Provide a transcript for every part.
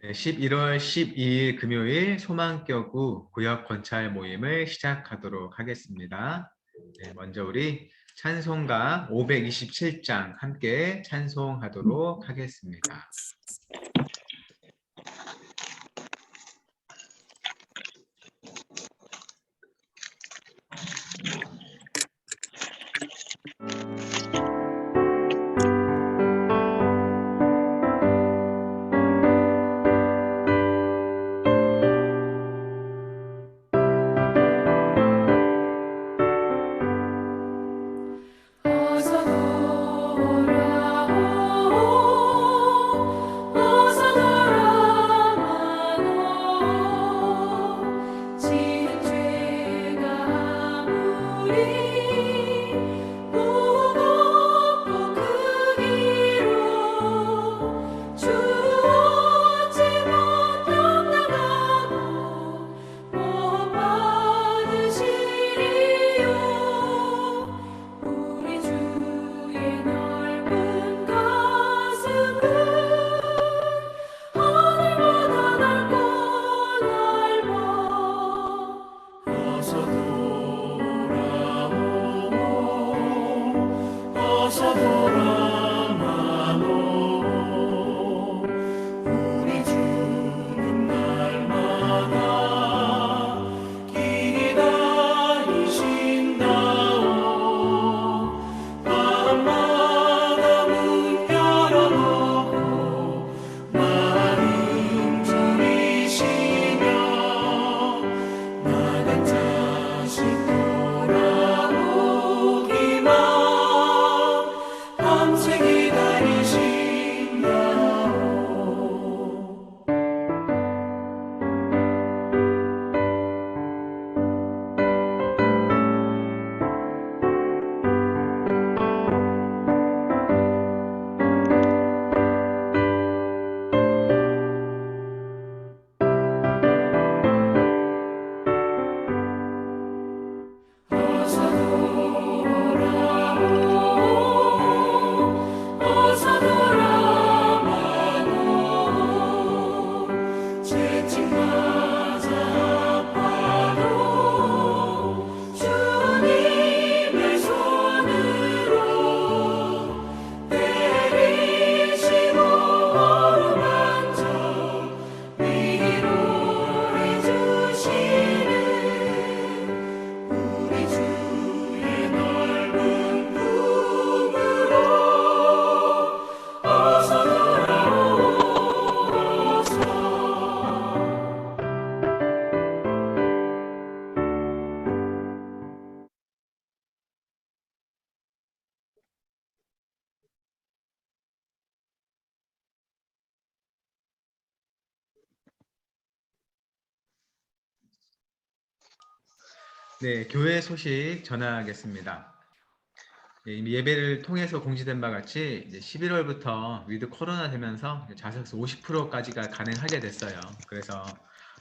네, 11월 12일 금요일 소망교구 구역 권찰 모임을 시작하도록 하겠습니다. 네, 먼저 우리 찬송가 527장 함께 찬송하도록 하겠습니다. 네, 교회 소식 전하겠습니다. 네, 이미 예배를 통해서 공지된 바 같이 이제 11월부터 위드 코로나 되면서 좌석수 50%까지가 가능하게 됐어요. 그래서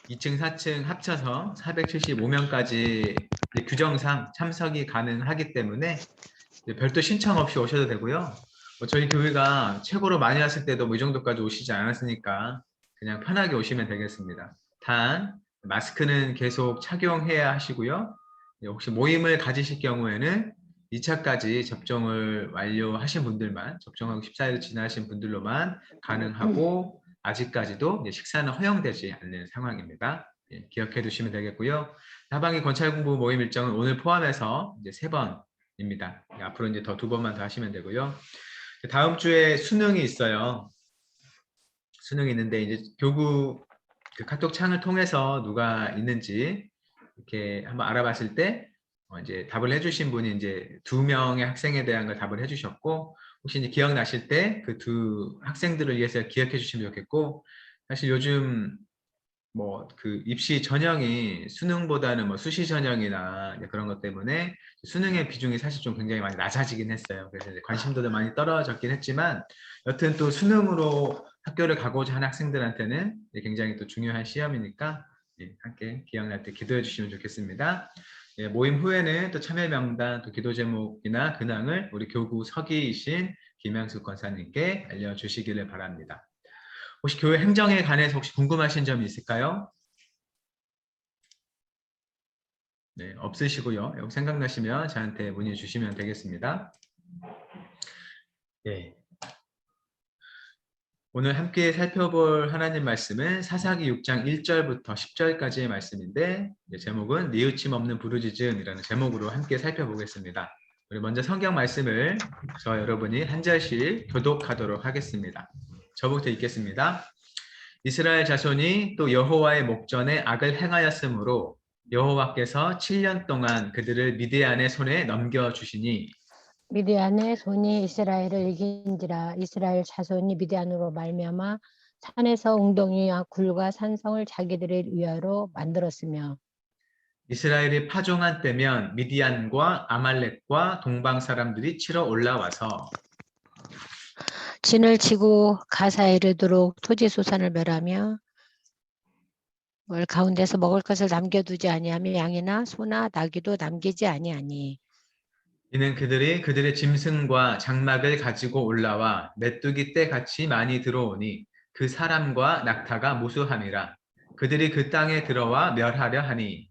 2층, 4층 합쳐서 475명까지 규정상 참석이 가능하기 때문에 별도 신청 없이 오셔도 되고요. 저희 교회가 최고로 많이 왔을 때도 뭐 이 정도까지 오시지 않았으니까 그냥 편하게 오시면 되겠습니다. 단 마스크는 계속 착용해야 하시고요. 혹시 모임을 가지실 경우에는 2차까지 접종을 완료하신 분들만, 접종하고 14일을 지나신 분들로만 가능하고 아직까지도 식사는 허용되지 않는 상황입니다. 기억해 두시면 되겠고요. 하반기 권찰공부 모임 일정은 오늘 포함해서 이제 3번입니다. 앞으로 이제 더 2번만 더 하시면 되고요. 다음 주에 수능이 있어요. 수능이 있는데 이제 교구 그 카톡 창을 통해서 누가 있는지 이렇게 한번 알아봤을 때 이제 답을 해주신 분이 이제 2명의 학생에 대한 걸 답을 해주셨고, 혹시 이제 기억나실 때 그 2학생들을 위해서 기억해 주시면 좋겠고, 사실 요즘 뭐 그 입시 전형이 수능보다는 뭐 수시 전형이나 그런 것 때문에 수능의 비중이 사실 좀 굉장히 많이 낮아지긴 했어요. 그래서 이제 관심도도 많이 떨어졌긴 했지만, 여튼 또 수능으로 학교를 가고자 하는 학생들한테는 굉장히 또 중요한 시험이니까 함께 기억날 때 기도해 주시면 좋겠습니다. 모임 후에는 또 참여 명단, 또 기도 제목이나 근황을 우리 교구 서기이신 김양숙 권사님께 알려주시기를 바랍니다. 혹시 교회 행정에 관해서 혹시 궁금하신 점이 있을까요? 네, 없으시고요. 여기 생각나시면 저한테 문의 주시면 되겠습니다. 네. 오늘 함께 살펴볼 하나님 말씀은 사사기 6장 1절부터 10절까지의 말씀인데 제목은 뉘우침 없는 부르짖음이라는 제목으로 함께 살펴보겠습니다. 우리 먼저 성경 말씀을 여러분이 한 절씩 교독하도록 하겠습니다. 저부터 읽겠습니다. 이스라엘 자손이 또 여호와의 목전에 악을 행하였으므로 여호와께서 7년 동안 그들을 미디안의 손에 넘겨주시니 미디안의 손이 이스라엘을 이긴지라. 이스라엘 자손이 미디안으로 말미암아 산에서 웅덩이와 굴과 산성을 자기들의 위하로 만들었으며 이스라엘이 파종한 때면 미디안과 아말렉과 동방 사람들이 치러 올라와서 진을 치고 가사에 이르도록 토지 소산을 멸하며 가운데서 먹을 것을 남겨두지 아니하며 양이나 소나 나귀도 남기지 아니하니 이는 그들이 그들의 짐승과 장막을 가지고 올라와 메뚜기 떼같이 많이 들어오니 그 사람과 낙타가 무수함이라. 그들이 그 땅에 들어와 멸하려 하니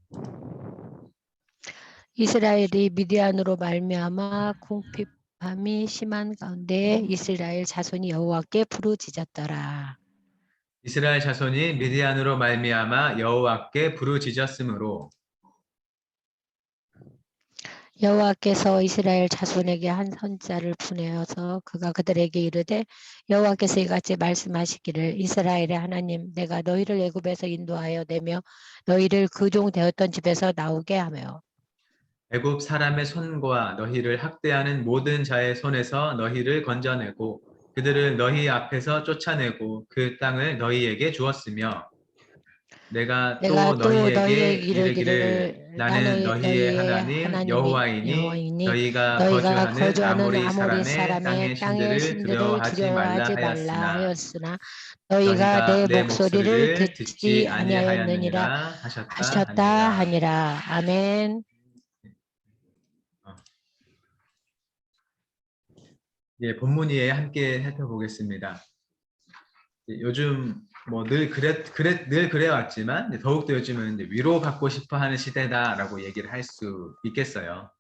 이스라엘이 미디안으로 말미암아 궁핍함이 심한 가운데 이스라엘 자손이 여호와께 부르짖었더라. 이스라엘 자손이 미디안으로 말미암아 여호와께 부르짖었으므로 여호와께서 이스라엘 자손에게 한 선자를 보내어서 그가 그들에게 이르되 여호와께서 이같이 말씀하시기를 이스라엘의 하나님 내가 너희를 애굽에서 인도하여 내며 너희를 그 종 되었던 집에서 나오게 하며 애굽 사람의 손과 너희를 학대하는 모든 자의 손에서 너희를 건져내고 그들을 너희 앞에서 쫓아내고 그 땅을 너희에게 주었으며 내가 내가 또 또 너희에게 너희에게 이르기를 이르기를 나 나는 너희의 너희의 하나님 하나님이 여호와이니 여호와이니 너희가 너희가 거주하는 거주하는 아모리 아모리 사람의 사람의 땅의 땅의 신들을 신들을 두려워하지 말라 두려워하지 말라 하였으나 하였으나 너희가 너희가 내 내 목소리를 목소리를 듣지 듣지 아니하였느니라 아니하였느니라 하셨다 하셨다 하니라. 하니라. 아멘. 어, 예, 본문이에 함께 살펴보겠습니다. 요즘 뭐 늘 그래왔지만 더욱더 요즘은 이제 위로받고 싶어하는 시대다라고 얘기를 할 수 있겠어요.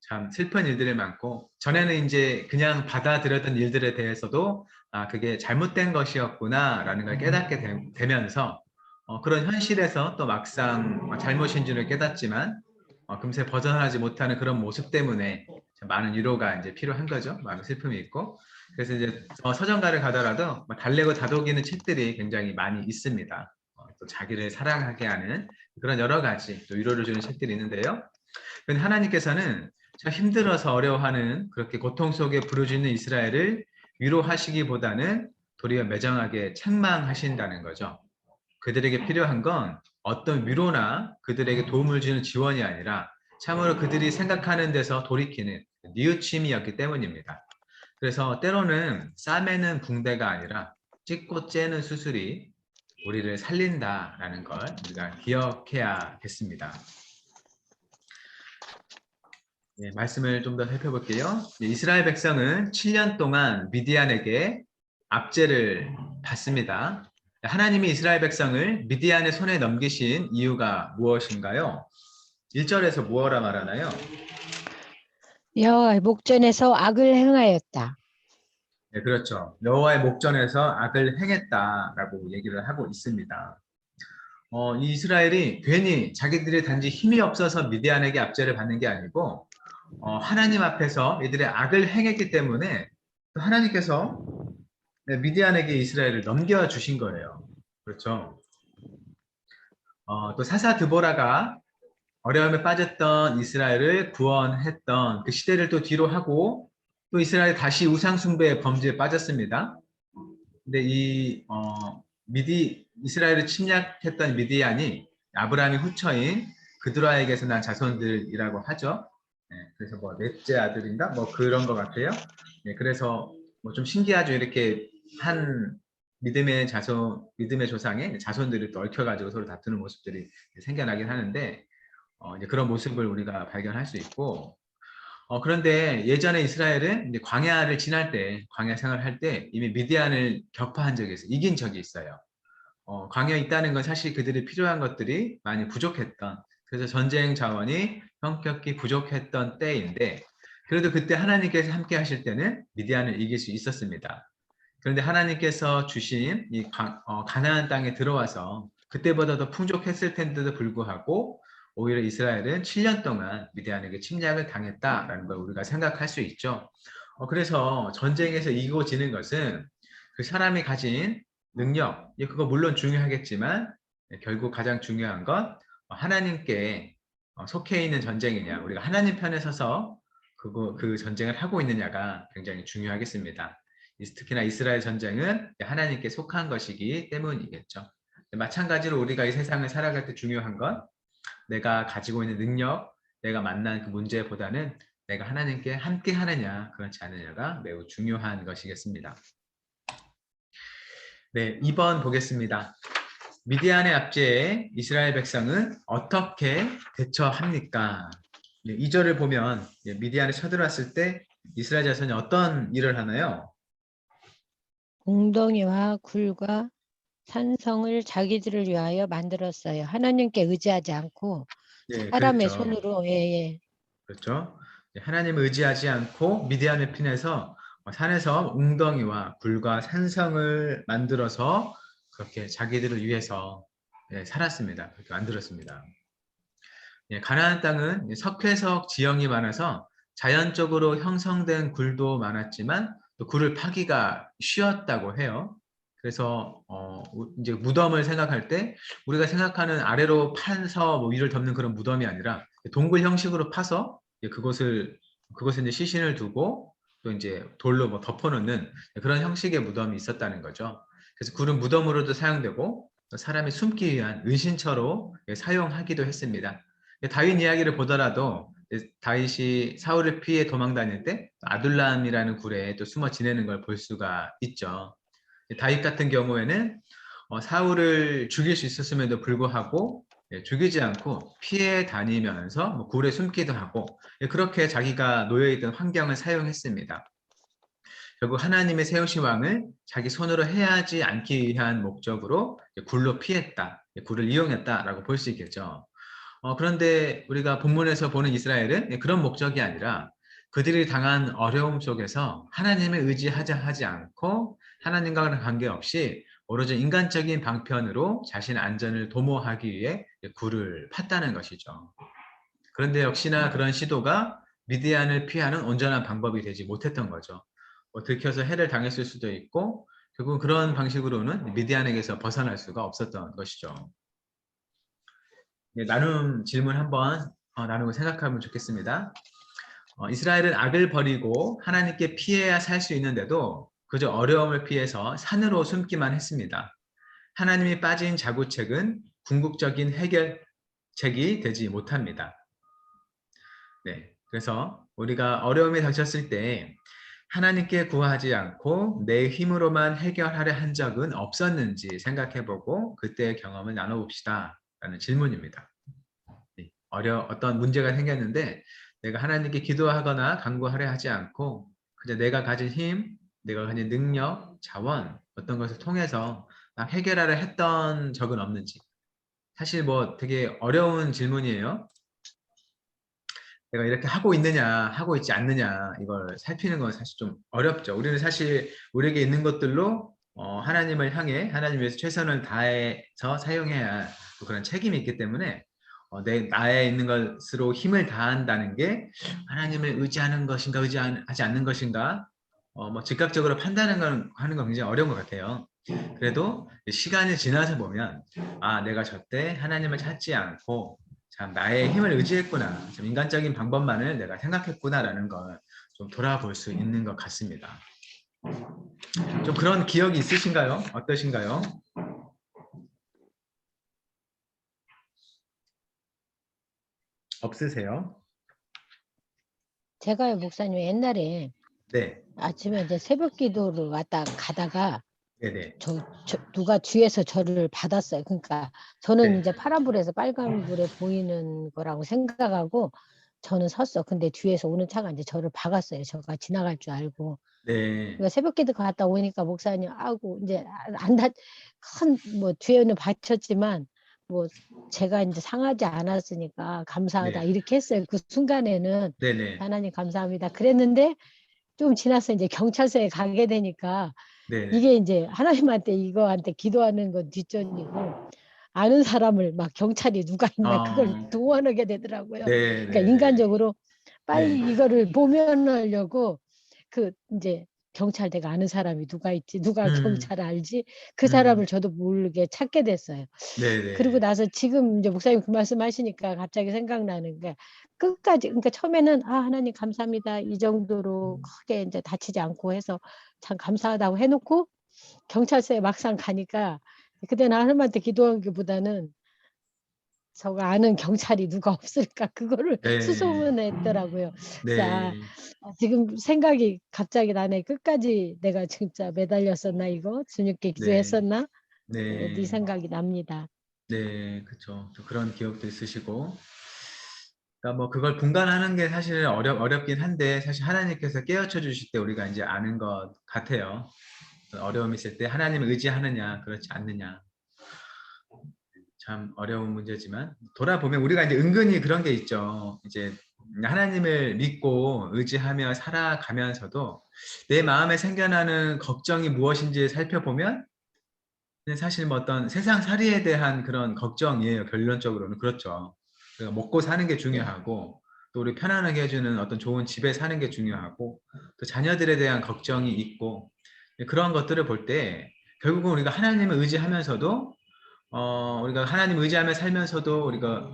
참 슬픈 일들이 많고 전에는 이제 그냥 받아들였던 일들에 대해서도 그게 잘못된 것이었구나라는 걸 깨닫게 되면서 그런 현실에서 또 막상 잘못인 줄을 깨닫지만 금세 벗어나지 못하는 그런 모습 때문에 많은 위로가 이제 필요한 거죠. 많은 슬픔이 있고 그래서 이제 서점가를 가더라도 달래고 다독이는 책들이 굉장히 많이 있습니다. 또 자기를 사랑하게 하는 그런 여러 가지 또 위로를 주는 책들이 있는데요. 근데 하나님께서는 참 힘들어서 어려워하는 그렇게 고통 속에 부르짖는 이스라엘을 위로하시기보다는 도리어 매정하게 책망하신다는 거죠. 그들에게 필요한 건 어떤 위로나 그들에게 도움을 주는 지원이 아니라 참으로 그들이 생각하는 데서 돌이키는 뉘우침이었기 때문입니다. 그래서 때로는 싸매는 붕대가 아니라 찢고 째는 수술이 우리를 살린다라는 걸 우리가 기억해야겠습니다. 네, 말씀을 좀 더 살펴볼게요. 이스라엘 백성은 7년 동안 미디안에게 압제를 받습니다. 하나님이 이스라엘 백성을 미디안의 손에 넘기신 이유가 무엇인가요? 1절에서 무엇라 말하나요? 여호와의 목전에서 악을 행하였다. 네, 그렇죠. 여호와의 목전에서 악을 행했다라고 얘기를 하고 있습니다. 이 이스라엘이 괜히 자기들이 단지 힘이 없어서 미디안에게 압제를 받는 게 아니고 하나님 앞에서 이들의 악을 행했기 때문에 하나님께서 미디안에게 이스라엘을 넘겨주신 거예요. 그렇죠. 또 사사 드보라가 어려움에 빠졌던 이스라엘을 구원했던 그 시대를 또 뒤로 하고 또 이스라엘 다시 우상 숭배의 범죄에 빠졌습니다. 근데 이스라엘을 침략했던 미디안이 아브라함의 후처인 그드라에게서 난 자손들이라고 하죠. 네, 그래서 뭐 넷째 아들인가 뭐 그런 것 같아요. 네, 그래서 뭐 좀 신기하죠. 이렇게 한 믿음의 조상의 자손들이 또 얽혀가지고 서로 다투는 모습들이 생겨나긴 하는데 이제 그런 모습을 우리가 발견할 수 있고 그런데 예전에 이스라엘은 이제 광야를 지날 때, 광야 생활을 할 때 이미 미디안을 격파한 적이 있어요. 이긴 적이 있어요. 광야에 있다는 건 사실 그들이 필요한 것들이 많이 부족했던, 그래서 전쟁 자원이 현격히 부족했던 때인데, 그래도 그때 하나님께서 함께 하실 때는 미디안을 이길 수 있었습니다. 그런데 하나님께서 주신 이 가나안 땅에 들어와서 그때보다 더 풍족했을 텐데도 불구하고 오히려 이스라엘은 7년 동안 미디안에게 침략을 당했다라는 걸 우리가 생각할 수 있죠. 그래서 전쟁에서 이기고 지는 것은 그 사람이 가진 능력, 그거 물론 중요하겠지만 결국 가장 중요한 건 하나님께 속해 있는 전쟁이냐, 우리가 하나님 편에 서서 그 전쟁을 하고 있느냐가 굉장히 중요하겠습니다. 특히나 이스라엘 전쟁은 하나님께 속한 것이기 때문이겠죠. 마찬가지로 우리가 이 세상을 살아갈 때 중요한 건 내가 가지고 있는 능력, 내가 만난 그 문제보다는 내가 하나님께 함께 하느냐, 그렇지 않느냐가 매우 중요한 것이겠습니다. 네, 2번 보겠습니다. 미디안의 압제에 이스라엘 백성은 어떻게 대처합니까? 2절을 보면 미디안에 쳐들어왔을 때 이스라엘 자손이 어떤 일을 하나요? 웅덩이와 굴과 산성을 자기들을 위하여 만들었어요. 하나님께 의지하지 않고 네, 사람의 그렇죠. 손으로 예. 그렇죠. 하나님을 의지하지 않고 미디안을 피해서 산에서 웅덩이와 굴과 산성을 만들어서 그렇게 자기들을 위해서 살았습니다. 그렇게 만들었습니다. 가나안 땅은 석회석 지형이 많아서 자연적으로 형성된 굴도 많았지만 또 굴을 파기가 쉬웠다고 해요. 그래서 이제 무덤을 생각할 때 우리가 생각하는 아래로 파서 위를 덮는 그런 무덤이 아니라 동굴 형식으로 파서 그곳에 이제 시신을 두고 또 이제 돌로 뭐 덮어놓는 그런 형식의 무덤이 있었다는 거죠. 그래서 굴은 무덤으로도 사용되고 사람이 숨기 위한 은신처로 사용하기도 했습니다. 다윗 이야기를 보더라도 다윗이 사울을 피해 도망 다닐 때 아둘람이라는 굴에 또 숨어 지내는 걸 볼 수가 있죠. 다윗 같은 경우에는 사울을 죽일 수 있었음에도 불구하고 죽이지 않고 피해 다니면서 뭐 굴에 숨기도 하고 그렇게 자기가 놓여있던 환경을 사용했습니다. 결국 하나님의 세우신 왕을 자기 손으로 해하지 않기 위한 목적으로 굴로 피했다, 굴을 이용했다라고 볼 수 있겠죠. 그런데 우리가 본문에서 보는 이스라엘은 그런 목적이 아니라 그들이 당한 어려움 속에서 하나님을 의지하자 하지 않고 하나님과는 관계없이 오로지 인간적인 방편으로 자신의 안전을 도모하기 위해 굴을 팠다는 것이죠. 그런데 역시나 그런 시도가 미디안을 피하는 온전한 방법이 되지 못했던 거죠. 들켜서 해를 당했을 수도 있고 결국 그런 방식으로는 미디안에게서 벗어날 수가 없었던 것이죠. 나눔 질문 한번 나누고 생각하면 좋겠습니다. 이스라엘은 악을 버리고 하나님께 피해야 살 수 있는데도 그저 어려움을 피해서 산으로 숨기만 했습니다. 하나님이 빠진 자구책은 궁극적인 해결책이 되지 못합니다. 네, 그래서 우리가 어려움에 닥쳤을 때 하나님께 구하지 않고 내 힘으로만 해결하려 한 적은 없었는지 생각해보고 그때의 경험을 나눠봅시다 라는 질문입니다. 어떤 문제가 생겼는데 내가 하나님께 기도하거나 간구하려 하지 않고 그냥 내가 가진 힘, 내가 가진 능력, 자원 어떤 것을 통해서 막 해결하려 했던 적은 없는지. 사실 뭐 되게 어려운 질문이에요. 내가 이렇게 하고 있느냐, 하고 있지 않느냐 이걸 살피는 건 사실 좀 어렵죠. 우리는 사실 우리에게 있는 것들로 하나님을 향해 하나님 위해서 최선을 다해서 사용해야 할 그런 책임이 있기 때문에 나에 있는 것으로 힘을 다한다는 게 하나님을 의지하는 것인가 의지하지 않는 것인가 뭐 즉각적으로 판단하는 하는 건 굉장히 어려운 것 같아요. 그래도 시간이 지나서 보면 내가 저때 하나님을 찾지 않고 참 나의 힘을 의지했구나, 좀 인간적인 방법만을 내가 생각했구나라는 걸 좀 돌아볼 수 있는 것 같습니다. 좀 그런 기억이 있으신가요? 어떠신가요? 없으세요? 제가요 목사님 옛날에 네, 아침에 이제 새벽 기도를 왔다 가다가 네네, 누가 뒤에서 저를 받았어요. 그러니까 저는 네, 이제 파란불에서 빨간불에 보이는 거라고 생각하고 저는 섰어. 근데 뒤에서 오는 차가 이제 저를 박았어요. 저가 지나갈 줄 알고. 네. 그러니까 새벽기도 갔다 오니까 목사님 아이고 이제 뭐 뒤에는 받쳤지만 뭐 제가 이제 상하지 않았으니까 감사하다 네. 이렇게 했어요. 그 순간에는 네네. 하나님 감사합니다. 그랬는데 좀 지나서 이제 경찰서에 가게 되니까 네네. 이게 이제 하나님한테 이거한테 기도하는 건 뒷전이고 아는 사람을 막 경찰이 누가 있나 그걸 어, 동원하게 되더라고요. 그러니까 네네네. 인간적으로 네. 빨리 이거를 모면하려고 그 이제 경찰 내가 아는 사람이 누가 있지 누가 음, 경찰 알지 그 음, 사람을 저도 모르게 찾게 됐어요. 그러고 네네. 나서 지금 이제 목사님 그 말씀하시니까 갑자기 생각나는 게 끝까지 그러니까 처음에는 아 하나님 감사합니다 이 정도로 크게 이제 다치지 않고 해서 참 감사하다고 해놓고 경찰서에 막상 가니까 그때는 하나님한테 기도한 게보다는 저가 아는 경찰이 누가 없을까 그거를 네. 수소문했더라고요. 그래서 네. 지금 생각이 갑자기 나네. 끝까지 내가 진짜 매달렸었나 이거 주님께 네. 기도했었나 이 네. 생각이 납니다. 네. 그쵸. 또 그런 기억도 있으시고. 그러니까 뭐 그걸 분간하는 게 사실 어렵긴 한데 사실 하나님께서 깨우쳐 주실 때 우리가 이제 아는 것 같아요. 어려움이 있을 때 하나님을 의지하느냐, 그렇지 않느냐. 참 어려운 문제지만 돌아보면 우리가 이제 은근히 그런 게 있죠. 이제 하나님을 믿고 의지하며 살아가면서도 내 마음에 생겨나는 걱정이 무엇인지 살펴보면 사실 뭐 어떤 세상살이에 대한 그런 걱정이에요. 결론적으로는 그렇죠. 그러니까 먹고 사는 게 네. 중요하고 또 우리 편안하게 해주는 어떤 좋은 집에 사는 게 중요하고 또 자녀들에 대한 걱정이 있고 그런 것들을 볼 때 결국은 우리가 하나님을 의지하면서도 우리가 하나님 의지하며 살면서도 우리가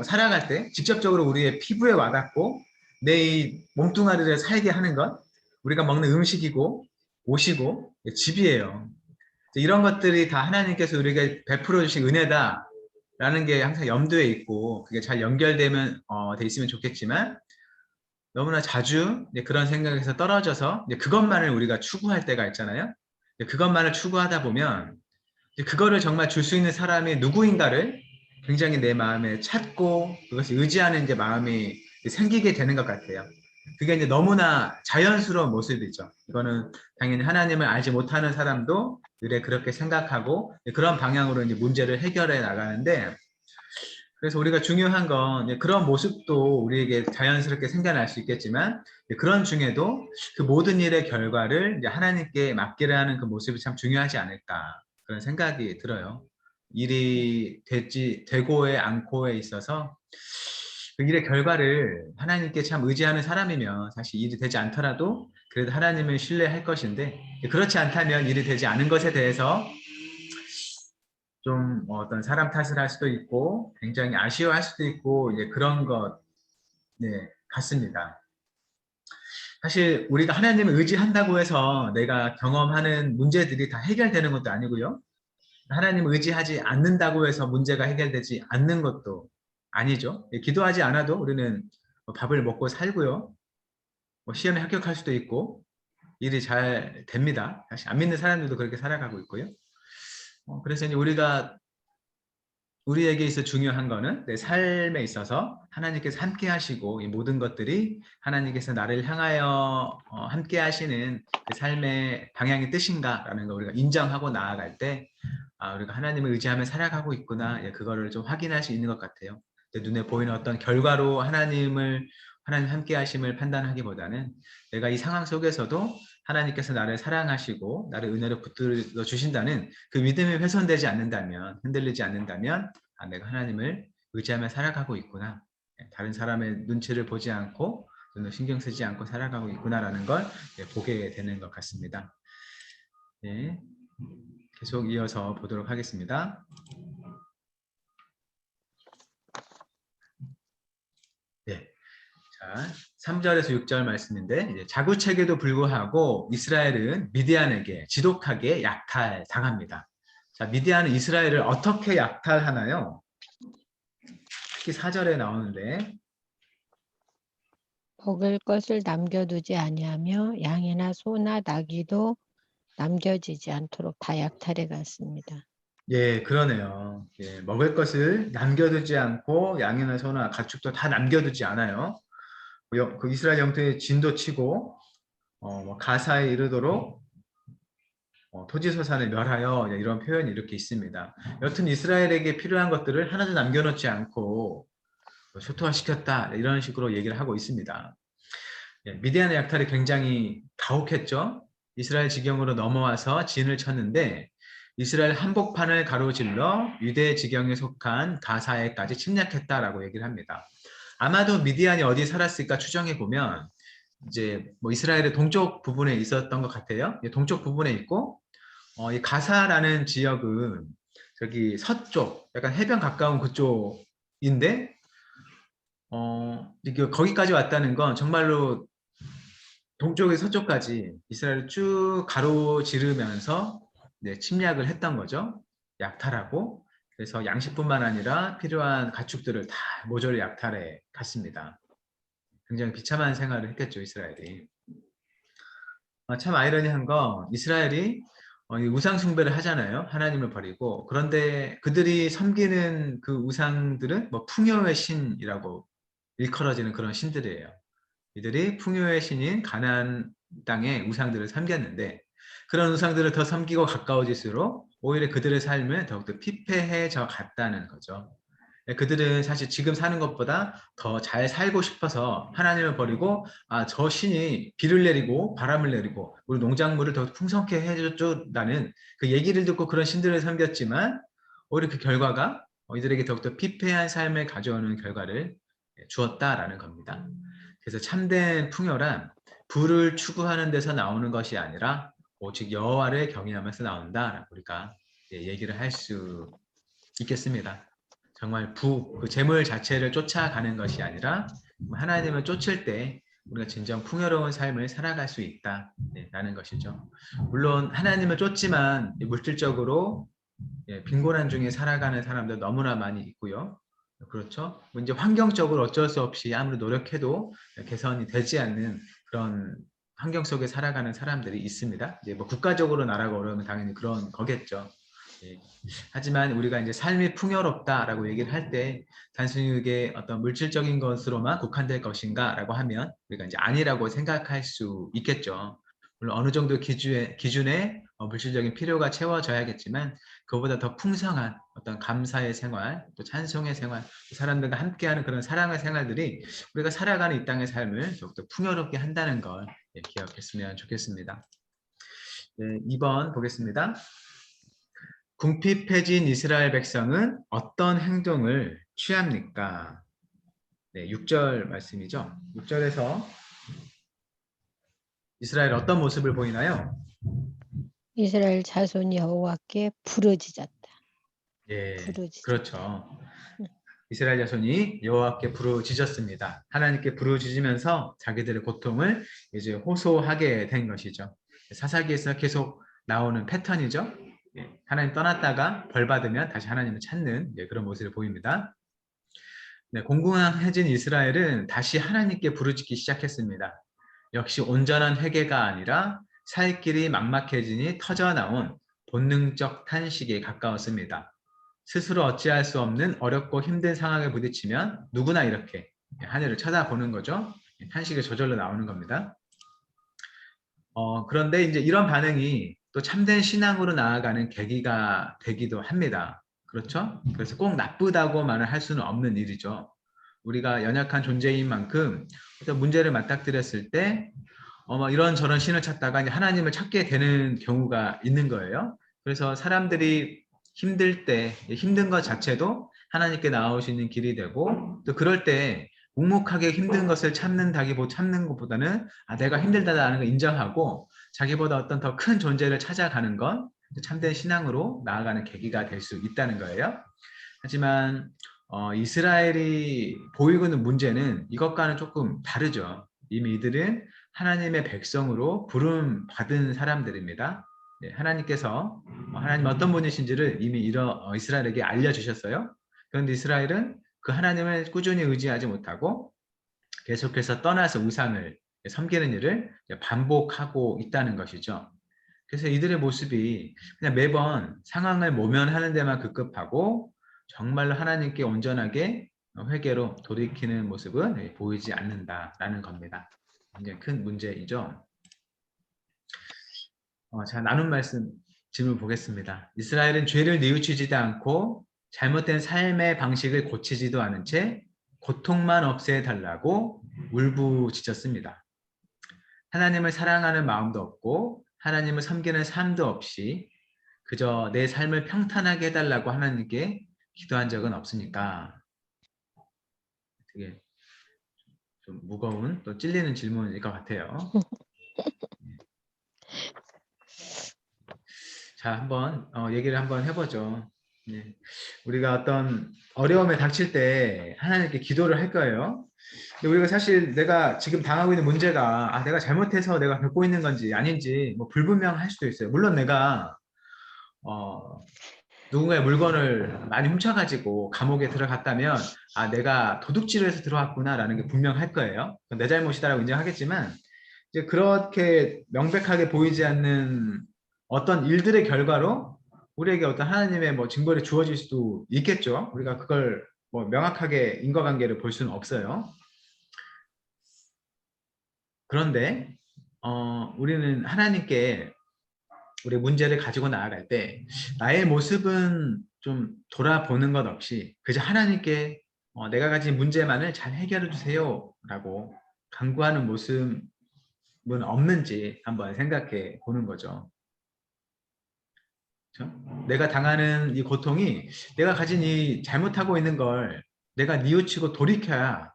살아갈 때 직접적으로 우리의 피부에 와닿고 내 이 몸뚱아리를 살게 하는 것 우리가 먹는 음식이고 옷이고 집이에요. 이런 것들이 다 하나님께서 우리에게 베풀어 주신 은혜다라는 게 항상 염두에 있고 그게 잘 연결되면 돼 있으면 좋겠지만 너무나 자주 그런 생각에서 떨어져서 그것만을 우리가 추구할 때가 있잖아요. 그것만을 추구하다 보면 그거를 정말 줄 수 있는 사람이 누구인가를 굉장히 내 마음에 찾고 그것을 의지하는 이제 마음이 생기게 되는 것 같아요. 그게 이제 너무나 자연스러운 모습이죠. 이거는 당연히 하나님을 알지 못하는 사람도 늘 그렇게 생각하고 그런 방향으로 이제 문제를 해결해 나가는데 그래서 우리가 중요한 건 그런 모습도 우리에게 자연스럽게 생겨날 수 있겠지만 그런 중에도 그 모든 일의 결과를 이제 하나님께 맡기려 하는 그 모습이 참 중요하지 않을까 그런 생각이 들어요. 일이 되고에 않고에 있어서 그 일의 결과를 하나님께 참 의지하는 사람이면 사실 일이 되지 않더라도 그래도 하나님을 신뢰할 것인데 그렇지 않다면 일이 되지 않은 것에 대해서 좀 어떤 사람 탓을 할 수도 있고 굉장히 아쉬워할 수도 있고 이제 그런 것 같습니다. 사실 우리가 하나님을 의지한다고 해서 내가 경험하는 문제들이 다 해결되는 것도 아니고요. 하나님을 의지하지 않는다고 해서 문제가 해결되지 않는 것도 아니죠. 기도하지 않아도 우리는 밥을 먹고 살고요. 시험에 합격할 수도 있고 일이 잘 됩니다. 사실 안 믿는 사람들도 그렇게 살아가고 있고요. 그래서 이제 우리에게 있어 중요한 거는 내 삶에 있어서 하나님께서 함께 하시고 이 모든 것들이 하나님께서 나를 향하여 함께 하시는 그 삶의 방향이 뜻인가라는 걸 우리가 인정하고 나아갈 때 우리가 하나님을 의지하며 살아가고 있구나 그거를 좀 확인할 수 있는 것 같아요. 눈에 보이는 어떤 결과로 하나님 함께 하심을 판단하기보다는 내가 이 상황 속에서도 하나님께서 나를 사랑하시고 나를 은혜로 붙들어 주신다는 그 믿음이 훼손되지 않는다면 흔들리지 않는다면 내가 하나님을 의지하며 살아가고 있구나. 다른 사람의 눈치를 보지 않고 신경 쓰지 않고 살아가고 있구나라는 걸 보게 되는 것 같습니다. 네, 계속 이어서 보도록 하겠습니다. 네. 자, 3절에서 6절 말씀인데 이제 자구책에도 불구하고 이스라엘은 미디안에게 지독하게 약탈당합니다. 자, 미디안은 이스라엘을 어떻게 약탈하나요? 특히 4절에 나오는데 먹을 것을 남겨두지 아니하며 양이나 소나 나귀도 남겨지지 않도록 다 약탈해 갔습니다. 예, 그러네요. 예, 먹을 것을 남겨두지 않고 양이나 소나 가축도 다 남겨두지 않아요. 그 이스라엘 영토에 진도 치고 뭐 가사에 이르도록 토지소산을 멸하여 이런 표현이 이렇게 있습니다. 여튼 이스라엘에게 필요한 것들을 하나도 남겨놓지 않고 초토화시켰다 이런 식으로 얘기를 하고 있습니다. 예, 미디안의 약탈이 굉장히 가혹했죠. 이스라엘 지경으로 넘어와서 진을 쳤는데 이스라엘 한복판을 가로질러 유대 지경에 속한 가사에까지 침략했다라고 얘기를 합니다. 아마도 미디안이 어디 살았을까 추정해 보면 이제 뭐 이스라엘의 동쪽 부분에 있었던 것 같아요. 동쪽 부분에 있고 이 가사라는 지역은 저기 서쪽, 약간 해변 가까운 그쪽인데 이게 거기까지 왔다는 건 정말로 동쪽에서 서쪽까지 이스라엘을 쭉 가로지르면서 네, 침략을 했던 거죠. 약탈하고. 그래서 양식뿐만 아니라 필요한 가축들을 다 모조리 약탈해 갔습니다. 굉장히 비참한 생활을 했겠죠, 이스라엘이. 참 아이러니한 건 이스라엘이 우상 숭배를 하잖아요. 하나님을 버리고. 그런데 그들이 섬기는 그 우상들은 뭐 풍요의 신이라고 일컬어지는 그런 신들이에요. 이들이 풍요의 신인 가나안 땅의 우상들을 섬겼는데 그런 우상들을 더 섬기고 가까워질수록 오히려 그들의 삶을 더욱더 피폐해져 갔다는 거죠. 그들은 사실 지금 사는 것보다 더 잘 살고 싶어서 하나님을 버리고 저 신이 비를 내리고 바람을 내리고 우리 농작물을 더 풍성케 해줬다는 그 얘기를 듣고 그런 신들을 섬겼지만 오히려 그 결과가 이들에게 더욱더 피폐한 삶을 가져오는 결과를 주었다라는 겁니다. 그래서 참된 풍요란 부를 추구하는 데서 나오는 것이 아니라 오직 여호와를 경외하면서 나온다라고 우리가 얘기를 할 수 있겠습니다. 정말 그 재물 자체를 쫓아가는 것이 아니라 하나님을 쫓을 때 우리가 진정 풍요로운 삶을 살아갈 수 있다라는 것이죠. 물론 하나님을 쫓지만 물질적으로 빈곤한 중에 살아가는 사람들 너무나 많이 있고요. 그렇죠. 이제 환경적으로 어쩔 수 없이 아무리 노력해도 개선이 되지 않는 그런 환경 속에 살아가는 사람들이 있습니다. 이제 뭐 국가적으로 나라가 어려우면 당연히 그런 거겠죠. 예. 하지만 우리가 이제 삶이 풍요롭다라고 얘기를 할 때 단순히 이게 어떤 물질적인 것으로만 국한될 것인가라고 하면 우리가 이제 아니라고 생각할 수 있겠죠. 물론 어느 정도 기준에 물질적인 필요가 채워져야겠지만 그보다 더 풍성한 어떤 감사의 생활, 또 찬송의 생활, 사람들과 함께하는 그런 사랑의 생활들이 우리가 살아가는 이 땅의 삶을 더욱더 풍요롭게 한다는 걸 기억했으면 좋겠습니다. 네, 2번 보겠습니다. 궁핍해진 이스라엘 백성은 어떤 행동을 취합니까? 네, 6절 말씀이죠. 6절에서 이스라엘 어떤 모습을 보이나요? 이스라엘 자손이 여호와께 부르짖었다. 예, 부르짖었다. 그렇죠. 이스라엘 자손이 여호와께 부르짖었습니다. 하나님께 부르짖으면서 자기들의 고통을 이제 호소하게 된 것이죠. 사사기에서 계속 나오는 패턴이죠. 하나님 떠났다가 벌 받으면 다시 하나님을 찾는 그런 모습을 보입니다. 네, 공공해진 이스라엘은 다시 하나님께 부르짖기 시작했습니다. 역시 온전한 회개가 아니라 살 길이 막막해지니 터져나온 본능적 탄식에 가까웠습니다. 스스로 어찌할 수 없는 어렵고 힘든 상황에 부딪히면 누구나 이렇게 하늘을 쳐다보는 거죠. 탄식이 저절로 나오는 겁니다. 그런데 이제 이런 반응이 또 참된 신앙으로 나아가는 계기가 되기도 합니다. 그렇죠? 그래서 꼭 나쁘다고만을 할 수는 없는 일이죠. 우리가 연약한 존재인 만큼 어떤 문제를 맞닥뜨렸을 때 이런저런 신을 찾다가 이제 하나님을 찾게 되는 경우가 있는 거예요. 그래서 사람들이 힘들 때 힘든 것 자체도 하나님께 나아오시는 길이 되고 또 그럴 때 묵묵하게 힘든 것을 참는 것보다는 내가 힘들다는 걸 인정하고 자기보다 어떤 더 큰 존재를 찾아가는 건 참된 신앙으로 나아가는 계기가 될 수 있다는 거예요. 하지만 이스라엘이 보이고 있는 문제는 이것과는 조금 다르죠. 이미 이들은 하나님의 백성으로 부름 받은 사람들입니다. 하나님께서 하나님 어떤 분이신지를 이미 이스라엘에게 알려주셨어요. 그런데 이스라엘은 그 하나님을 꾸준히 의지하지 못하고 계속해서 떠나서 우상을 섬기는 일을 반복하고 있다는 것이죠. 그래서 이들의 모습이 그냥 매번 상황을 모면하는 데만 급급하고 정말로 하나님께 온전하게 회개로 돌이키는 모습은 보이지 않는다라는 겁니다. 굉장히 큰 문제이죠. 자, 나눈 말씀 질문 보겠습니다. 이스라엘은 죄를 뉘우치지도 않고 잘못된 삶의 방식을 고치지도 않은 채 고통만 없애달라고 울부짖었습니다. 하나님을 사랑하는 마음도 없고 하나님을 섬기는 삶도 없이 그저 내 삶을 평탄하게 해달라고 하나님께 기도한 적은 없으니까. 되게 좀 무거운 또 찔리는 질문일 것 같아요. 자, 한번 얘기를 한번 해보죠. 예. 우리가 어떤 어려움에 닥칠 때 하나님께 기도를 할 거예요. 근데 우리가 사실 내가 지금 당하고 있는 문제가 내가 잘못해서 내가 겪고 있는 건지 아닌지 뭐 불분명할 수도 있어요. 물론 내가 누군가의 물건을 많이 훔쳐가지고 감옥에 들어갔다면 내가 도둑질을 해서 들어왔구나라는 게 분명할 거예요. 내 잘못이다라고 인정하겠지만 이제 그렇게 명백하게 보이지 않는 어떤 일들의 결과로 우리에게 어떤 하나님의 뭐 징벌이 주어질 수도 있겠죠. 우리가 그걸 뭐 명확하게 인과관계를 볼 수는 없어요. 그런데 우리는 하나님께 우리 문제를 가지고 나아갈 때 나의 모습은 좀 돌아보는 것 없이 그저 하나님께 내가 가진 문제만을 잘 해결해 주세요 라고 간구하는 모습은 없는지 한번 생각해 보는 거죠. 그렇죠? 내가 당하는 이 고통이 내가 가진 이 잘못하고 있는 걸 내가 뉘우치고 돌이켜야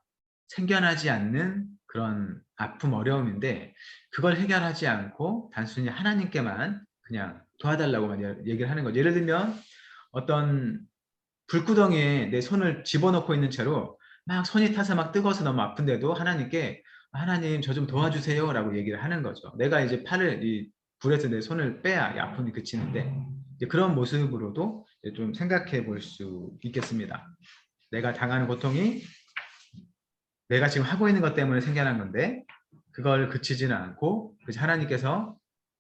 생겨나지 않는 그런 아픔, 어려움인데 그걸 해결하지 않고 단순히 하나님께만 그냥 도와달라고만 얘기를 하는 거죠. 예를 들면 어떤 불구덩이에 내 손을 집어넣고 있는 채로 막 손이 타서 막 뜨거워서 너무 아픈데도 하나님께 하나님 저 좀 도와주세요 라고 얘기를 하는 거죠. 내가 이제 팔을 이 불에서 내 손을 빼야 이 아픔이 그치는데 이제 그런 모습으로도 이제 좀 생각해 볼 수 있겠습니다. 내가 당하는 고통이 내가 지금 하고 있는 것 때문에 생겨난 건데 그걸 그치지는 않고 하나님께서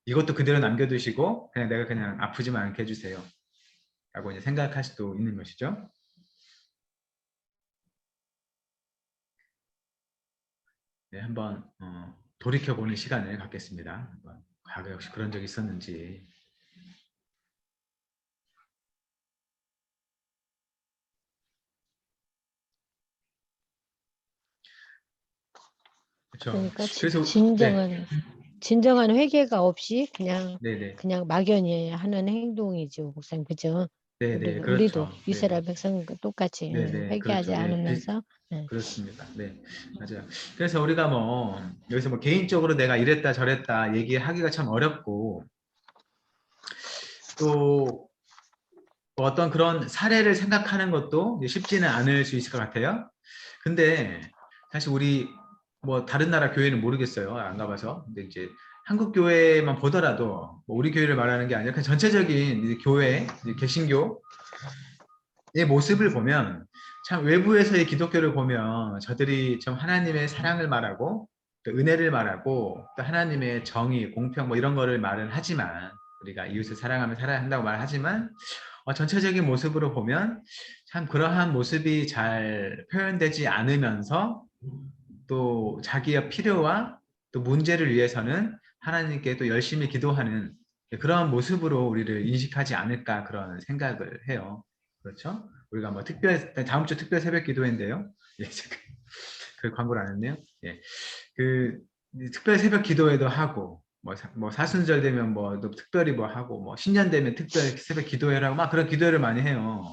이것도 그대로 남겨두시고 그냥 내가 그냥 아프지만 않게 해주세요 라고 이제 생각할 수도 있는 것이죠. 네, 한번 돌이켜보는 시간을 갖겠습니다. 과거에 혹시 그런 적이 있었는지. 그렇죠. 그러니까 그래서 네, 진정한 회개가 없이 네네, 그냥 막연히 하는 행동이죠, 목사님. 그죠? 네네, 우리도 그렇죠. 네네, 이스라엘 백성과 똑같이 네네, 회개하지 그렇죠. 예, 않으면서 예. 그렇습니다. 네, 맞아요. 그래서 우리가 뭐 여기서 뭐 개인적으로 내가 이랬다 저랬다 얘기하기가 참 어렵고 또 어떤 그런 사례를 생각하는 것도 쉽지는 않을 수 있을 것 같아요. 근데 사실 우리 뭐 다른 나라 교회는 모르겠어요. 안 가봐서. 근데 이제 한국 교회만 보더라도 뭐 우리 교회를 말하는 게 아니라 그냥 전체적인 이제 교회, 이제 개신교의 모습을 보면 참 외부에서의 기독교를 보면 저들이 좀 하나님의 사랑을 말하고 또 은혜를 말하고 또 하나님의 정의, 공평 뭐 이런 거를 말은 하지만 우리가 이웃을 사랑하며 살아야 한다고 말하지만 전체적인 모습으로 보면 참 그러한 모습이 잘 표현되지 않으면서 또 자기의 필요와 또 문제를 위해서는 하나님께 또 열심히 기도하는 그런 모습으로 우리를 인식하지 않을까 그런 생각을 해요. 그렇죠? 우리가 뭐 다음 주 특별 새벽 기도회인데요. 예, 그 광고를 안 했네요. 예. 그 특별 새벽 기도회도 하고 뭐 사순절 되면 뭐 또 특별히 뭐 하고 뭐 신년 되면 특별 새벽 기도회라고 막 그런 기도회를 많이 해요.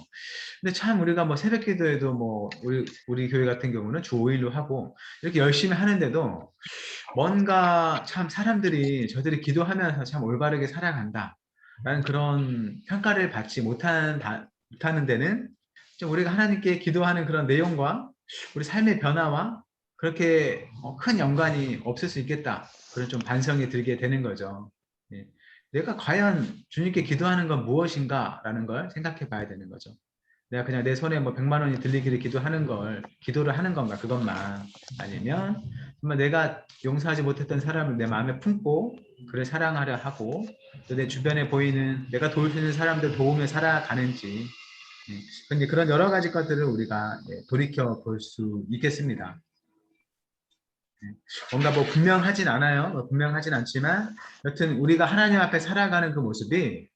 근데 참 우리가 뭐 새벽 기도회도 뭐 우리 교회 같은 경우는 주 5일로 하고 이렇게 열심히 하는데도 뭔가 참 사람들이 저들이 기도하면서 참 올바르게 살아간다 라는 그런 평가를 받지 못하는 데는 좀 우리가 하나님께 기도하는 그런 내용과 우리 삶의 변화와 그렇게 큰 연관이 없을 수 있겠다. 그런 좀 반성이 들게 되는 거죠. 예. 내가 과연 주님께 기도하는 건 무엇인가 라는 걸 생각해 봐야 되는 거죠. 내가 그냥 내 손에 뭐 100만 원이 들리기를 기도를 하는 건가 그것만 아니면 정말 내가 용서하지 못했던 사람을 내 마음에 품고 그를 사랑하려 하고 또 내 주변에 보이는 내가 도울 수 있는 사람들 도우며 살아가는지 근데 그런 여러 가지 것들을 우리가 돌이켜 볼 수 있겠습니다. 뭔가 뭐 분명하진 않아요. 분명하진 않지만 여튼 우리가 하나님 앞에 살아가는 그 모습이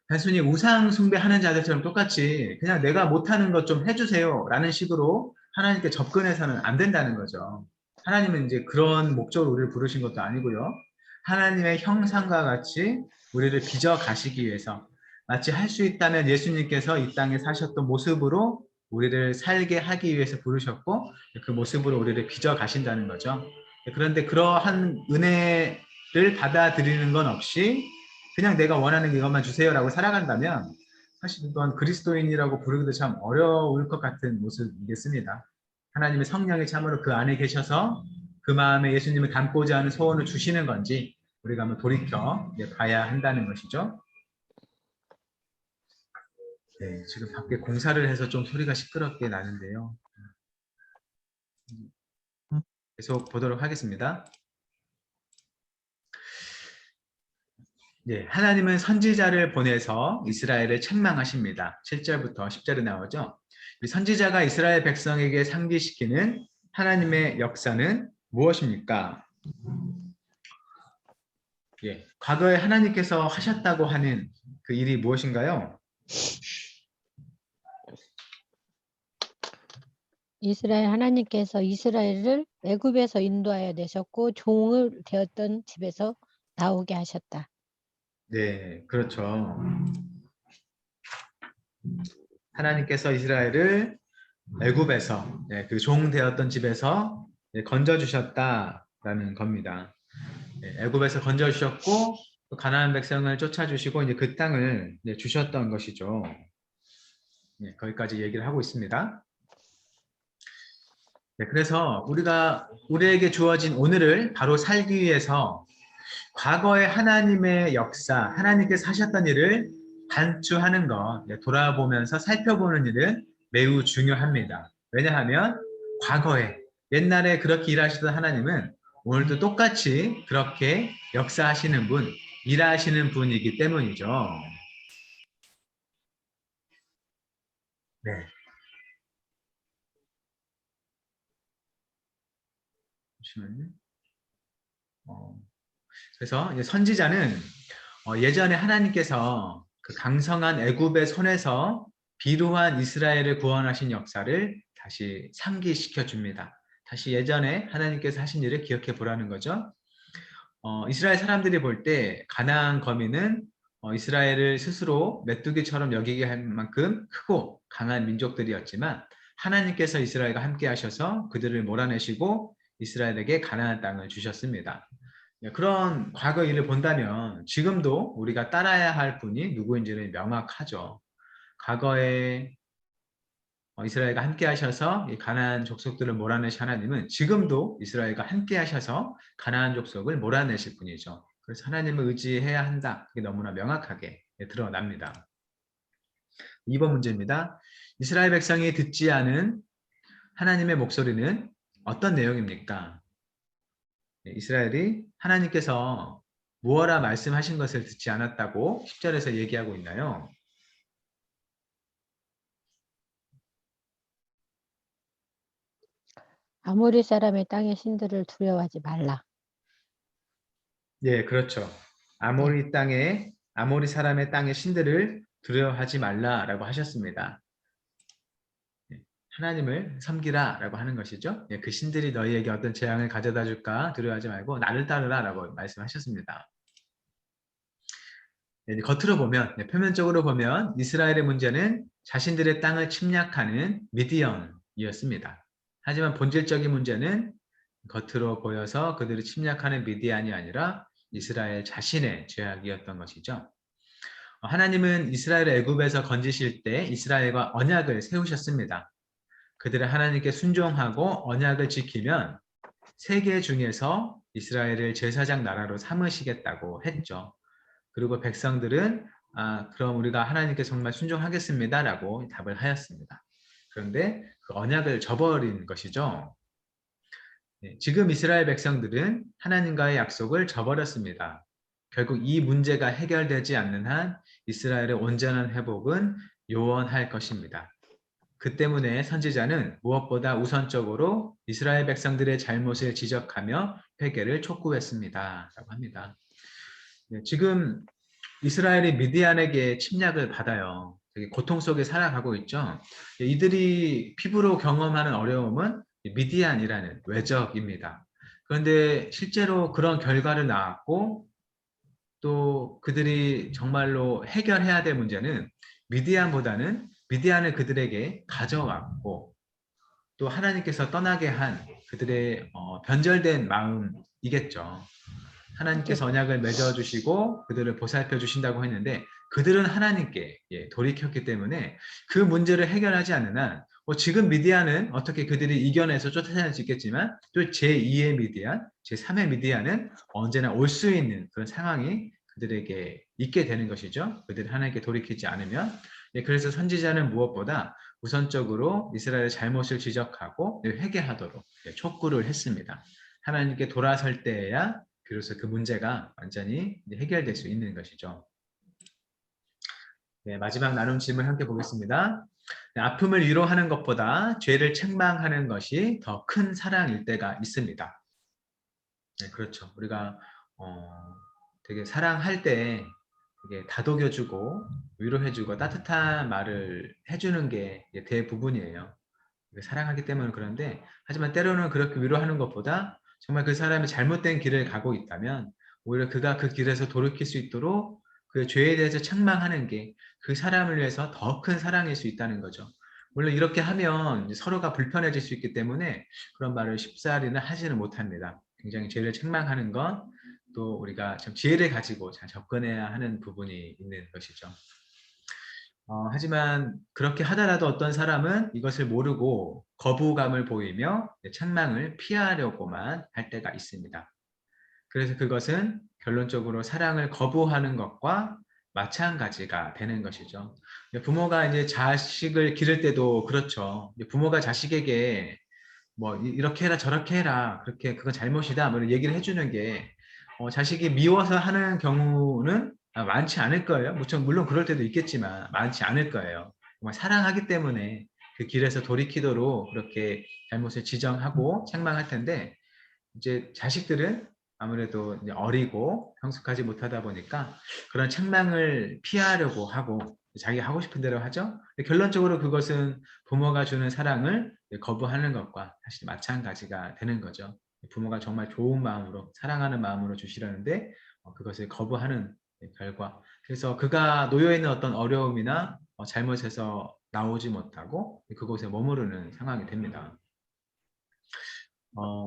단순히 우상 숭배하는 자들처럼 똑같이 그냥 내가 못하는 것 좀 해주세요 라는 식으로 하나님께 접근해서는 안 된다는 거죠. 하나님은 이제 그런 목적으로 우리를 부르신 것도 아니고요. 하나님의 형상과 같이 우리를 빚어 가시기 위해서 마치 할 수 있다면 예수님께서 이 땅에 사셨던 모습으로 우리를 살게 하기 위해서 부르셨고 그 모습으로 우리를 빚어 가신다는 거죠. 그런데 그러한 은혜를 받아들이는 건 없이 그냥 내가 원하는 이것만 주세요라고 살아간다면 사실 그건 그리스도인이라고 부르기도 참 어려울 것 같은 모습이겠습니다. 하나님의 성령이 참으로 그 안에 계셔서 그 마음에 예수님을 담고자 하는 소원을 주시는 건지 우리가 한번 돌이켜 봐야 한다는 것이죠. 네, 지금 밖에 공사를 해서 좀 소리가 시끄럽게 나는데요. 계속 보도록 하겠습니다. 예, 하나님은 선지자를 보내서 이스라엘을 책망하십니다. 7절부터 10절에 나오죠. 이 선지자가 이스라엘 백성에게 상기시키는 하나님의 역사는 무엇입니까? 예, 과거에 하나님께서 하셨다고 하는 그 일이 무엇인가요? 이스라엘 하나님께서 이스라엘을 애굽에서 인도하여 내셨고 종을 되었던 집에서 나오게 하셨다. 네, 그렇죠. 하나님께서 이스라엘을 애굽에서 그 종 되었던 집에서 건져 주셨다라는 겁니다. 애굽에서 건져 주셨고 가나안 백성을 쫓아 주시고 이제 그 땅을 주셨던 것이죠. 거기까지 얘기를 하고 있습니다. 그래서 우리에게 주어진 오늘을 바로 살기 위해서 과거의 하나님의 역사, 하나님께서 하셨던 일을 반추하는 것, 돌아보면서 살펴보는 일은 매우 중요합니다. 왜냐하면 과거에 옛날에 그렇게 일하시던 하나님은 오늘도 똑같이 그렇게 역사하시는 분, 일하시는 분이기 때문이죠. 네. 잠시만요. 그래서 이제 선지자는 예전에 하나님께서 그 강성한 애굽의 손에서 비루한 이스라엘을 구원하신 역사를 다시 상기시켜 줍니다. 다시 예전에 하나님께서 하신 일을 기억해 보라는 거죠. 이스라엘 사람들이 볼 때 가나안 거민은 이스라엘을 스스로 메뚜기처럼 여기게 할 만큼 크고 강한 민족들이었지만 하나님께서 이스라엘과 함께 하셔서 그들을 몰아내시고 이스라엘에게 가나안 땅을 주셨습니다. 그런 과거 일을 본다면 지금도 우리가 따라야 할 분이 누구인지는 명확하죠. 과거에 이스라엘과 함께 하셔서 이 가나안 족속들을 몰아내신 하나님은 지금도 이스라엘과 함께 하셔서 가나안 족속을 몰아내실 분이죠. 그래서 하나님을 의지해야 한다. 그게 너무나 명확하게 드러납니다. 2번 문제입니다. 이스라엘 백성이 듣지 않은 하나님의 목소리는 어떤 내용입니까? 이스라엘이 하나님께서 무엇라 말씀하신 것을 듣지 않았다고 10절에서 얘기하고 있나요? 아모리 사람의 땅의 신들을 두려워하지 말라. 예, 그렇죠. 아모리 사람의 땅의 신들을 두려워하지 말라라고 하셨습니다. 하나님을 섬기라라고 하는 것이죠. 그 신들이 너희에게 어떤 재앙을 가져다 줄까 두려워하지 말고 나를 따르라라고 말씀하셨습니다. 겉으로 보면, 표면적으로 보면 이스라엘의 문제는 자신들의 땅을 침략하는 미디안이었습니다. 하지만 본질적인 문제는 겉으로 보여서 그들을 침략하는 미디안이 아니라 이스라엘 자신의 죄악이었던 것이죠. 하나님은 이스라엘을 애굽에서 건지실 때 이스라엘과 언약을 세우셨습니다. 그들은 하나님께 순종하고 언약을 지키면 세계 중에서 이스라엘을 제사장 나라로 삼으시겠다고 했죠. 그리고 백성들은 그럼 우리가 하나님께 정말 순종하겠습니다 라고 답을 하였습니다. 그런데 그 언약을 저버린 것이죠. 지금 이스라엘 백성들은 하나님과의 약속을 저버렸습니다. 결국 이 문제가 해결되지 않는 한 이스라엘의 온전한 회복은 요원할 것입니다. 그 때문에 선지자는 무엇보다 우선적으로 이스라엘 백성들의 잘못을 지적하며 회개를 촉구했습니다. 라고 합니다. 네, 지금 이스라엘이 미디안에게 침략을 받아요. 되게 고통 속에 살아가고 있죠. 이들이 피부로 경험하는 어려움은 미디안이라는 외적입니다. 그런데 실제로 그런 결과를 낳았고 또 그들이 정말로 해결해야 될 문제는 미디안보다는 미디안을 그들에게 가져왔고 또 하나님께서 떠나게 한 그들의 변절된 마음이겠죠. 하나님께서 언약을 맺어주시고 그들을 보살펴 주신다고 했는데 그들은 하나님께 돌이켰기 때문에 그 문제를 해결하지 않는 한 지금 미디안은 어떻게 그들이 이겨내서 쫓아낼 수 있겠지만 또 제2의 미디안, 제3의 미디안은 언제나 올 수 있는 그런 상황이 그들에게 있게 되는 것이죠. 그들이 하나님께 돌이키지 않으면. 그래서 선지자는 무엇보다 우선적으로 이스라엘의 잘못을 지적하고 회개하도록 촉구를 했습니다. 하나님께 돌아설 때에야 비로소 그 문제가 완전히 해결될 수 있는 것이죠. 네, 마지막 나눔 질문 함께 보겠습니다. 네, 아픔을 위로하는 것보다 죄를 책망하는 것이 더 큰 사랑일 때가 있습니다. 네, 그렇죠. 우리가 되게 사랑할 때 되게 다독여주고 위로해주고 따뜻한 말을 해주는 게 대부분이에요. 사랑하기 때문에 그런데 하지만 때로는 그렇게 위로하는 것보다 정말 그 사람이 잘못된 길을 가고 있다면 오히려 그가 그 길에서 돌이킬 수 있도록 그 죄에 대해서 책망하는 게 그 사람을 위해서 더 큰 사랑일 수 있다는 거죠. 물론 이렇게 하면 서로가 불편해질 수 있기 때문에 그런 말을 쉽사리는 하지는 못합니다. 굉장히 죄를 책망하는 건 또 우리가 참 지혜를 가지고 잘 접근해야 하는 부분이 있는 것이죠. 하지만 그렇게 하더라도 어떤 사람은 이것을 모르고 거부감을 보이며 책망을 피하려고만 할 때가 있습니다. 그래서 그것은 결론적으로 사랑을 거부하는 것과 마찬가지가 되는 것이죠. 부모가 이제 자식을 기를 때도 그렇죠. 부모가 자식에게 뭐 이렇게 해라 저렇게 해라 그렇게 그건 잘못이다 뭐 얘기를 해주는 게 자식이 미워서 하는 경우는 많지 않을 거예요. 물론 그럴 때도 있겠지만 많지 않을 거예요. 정말 사랑하기 때문에 그 길에서 돌이키도록 그렇게 잘못을 지정하고 책망할 텐데 이제 자식들은 아무래도 이제 어리고 성숙하지 못하다 보니까 그런 책망을 피하려고 하고 자기가 하고 싶은 대로 하죠. 결론적으로 그것은 부모가 주는 사랑을 거부하는 것과 사실 마찬가지가 되는 거죠. 부모가 정말 좋은 마음으로 사랑하는 마음으로 주시려는데 그것을 거부하는 결과. 그래서 그가 놓여 있는 어떤 어려움이나 잘못해서 나오지 못하고 그곳에 머무르는 상황이 됩니다.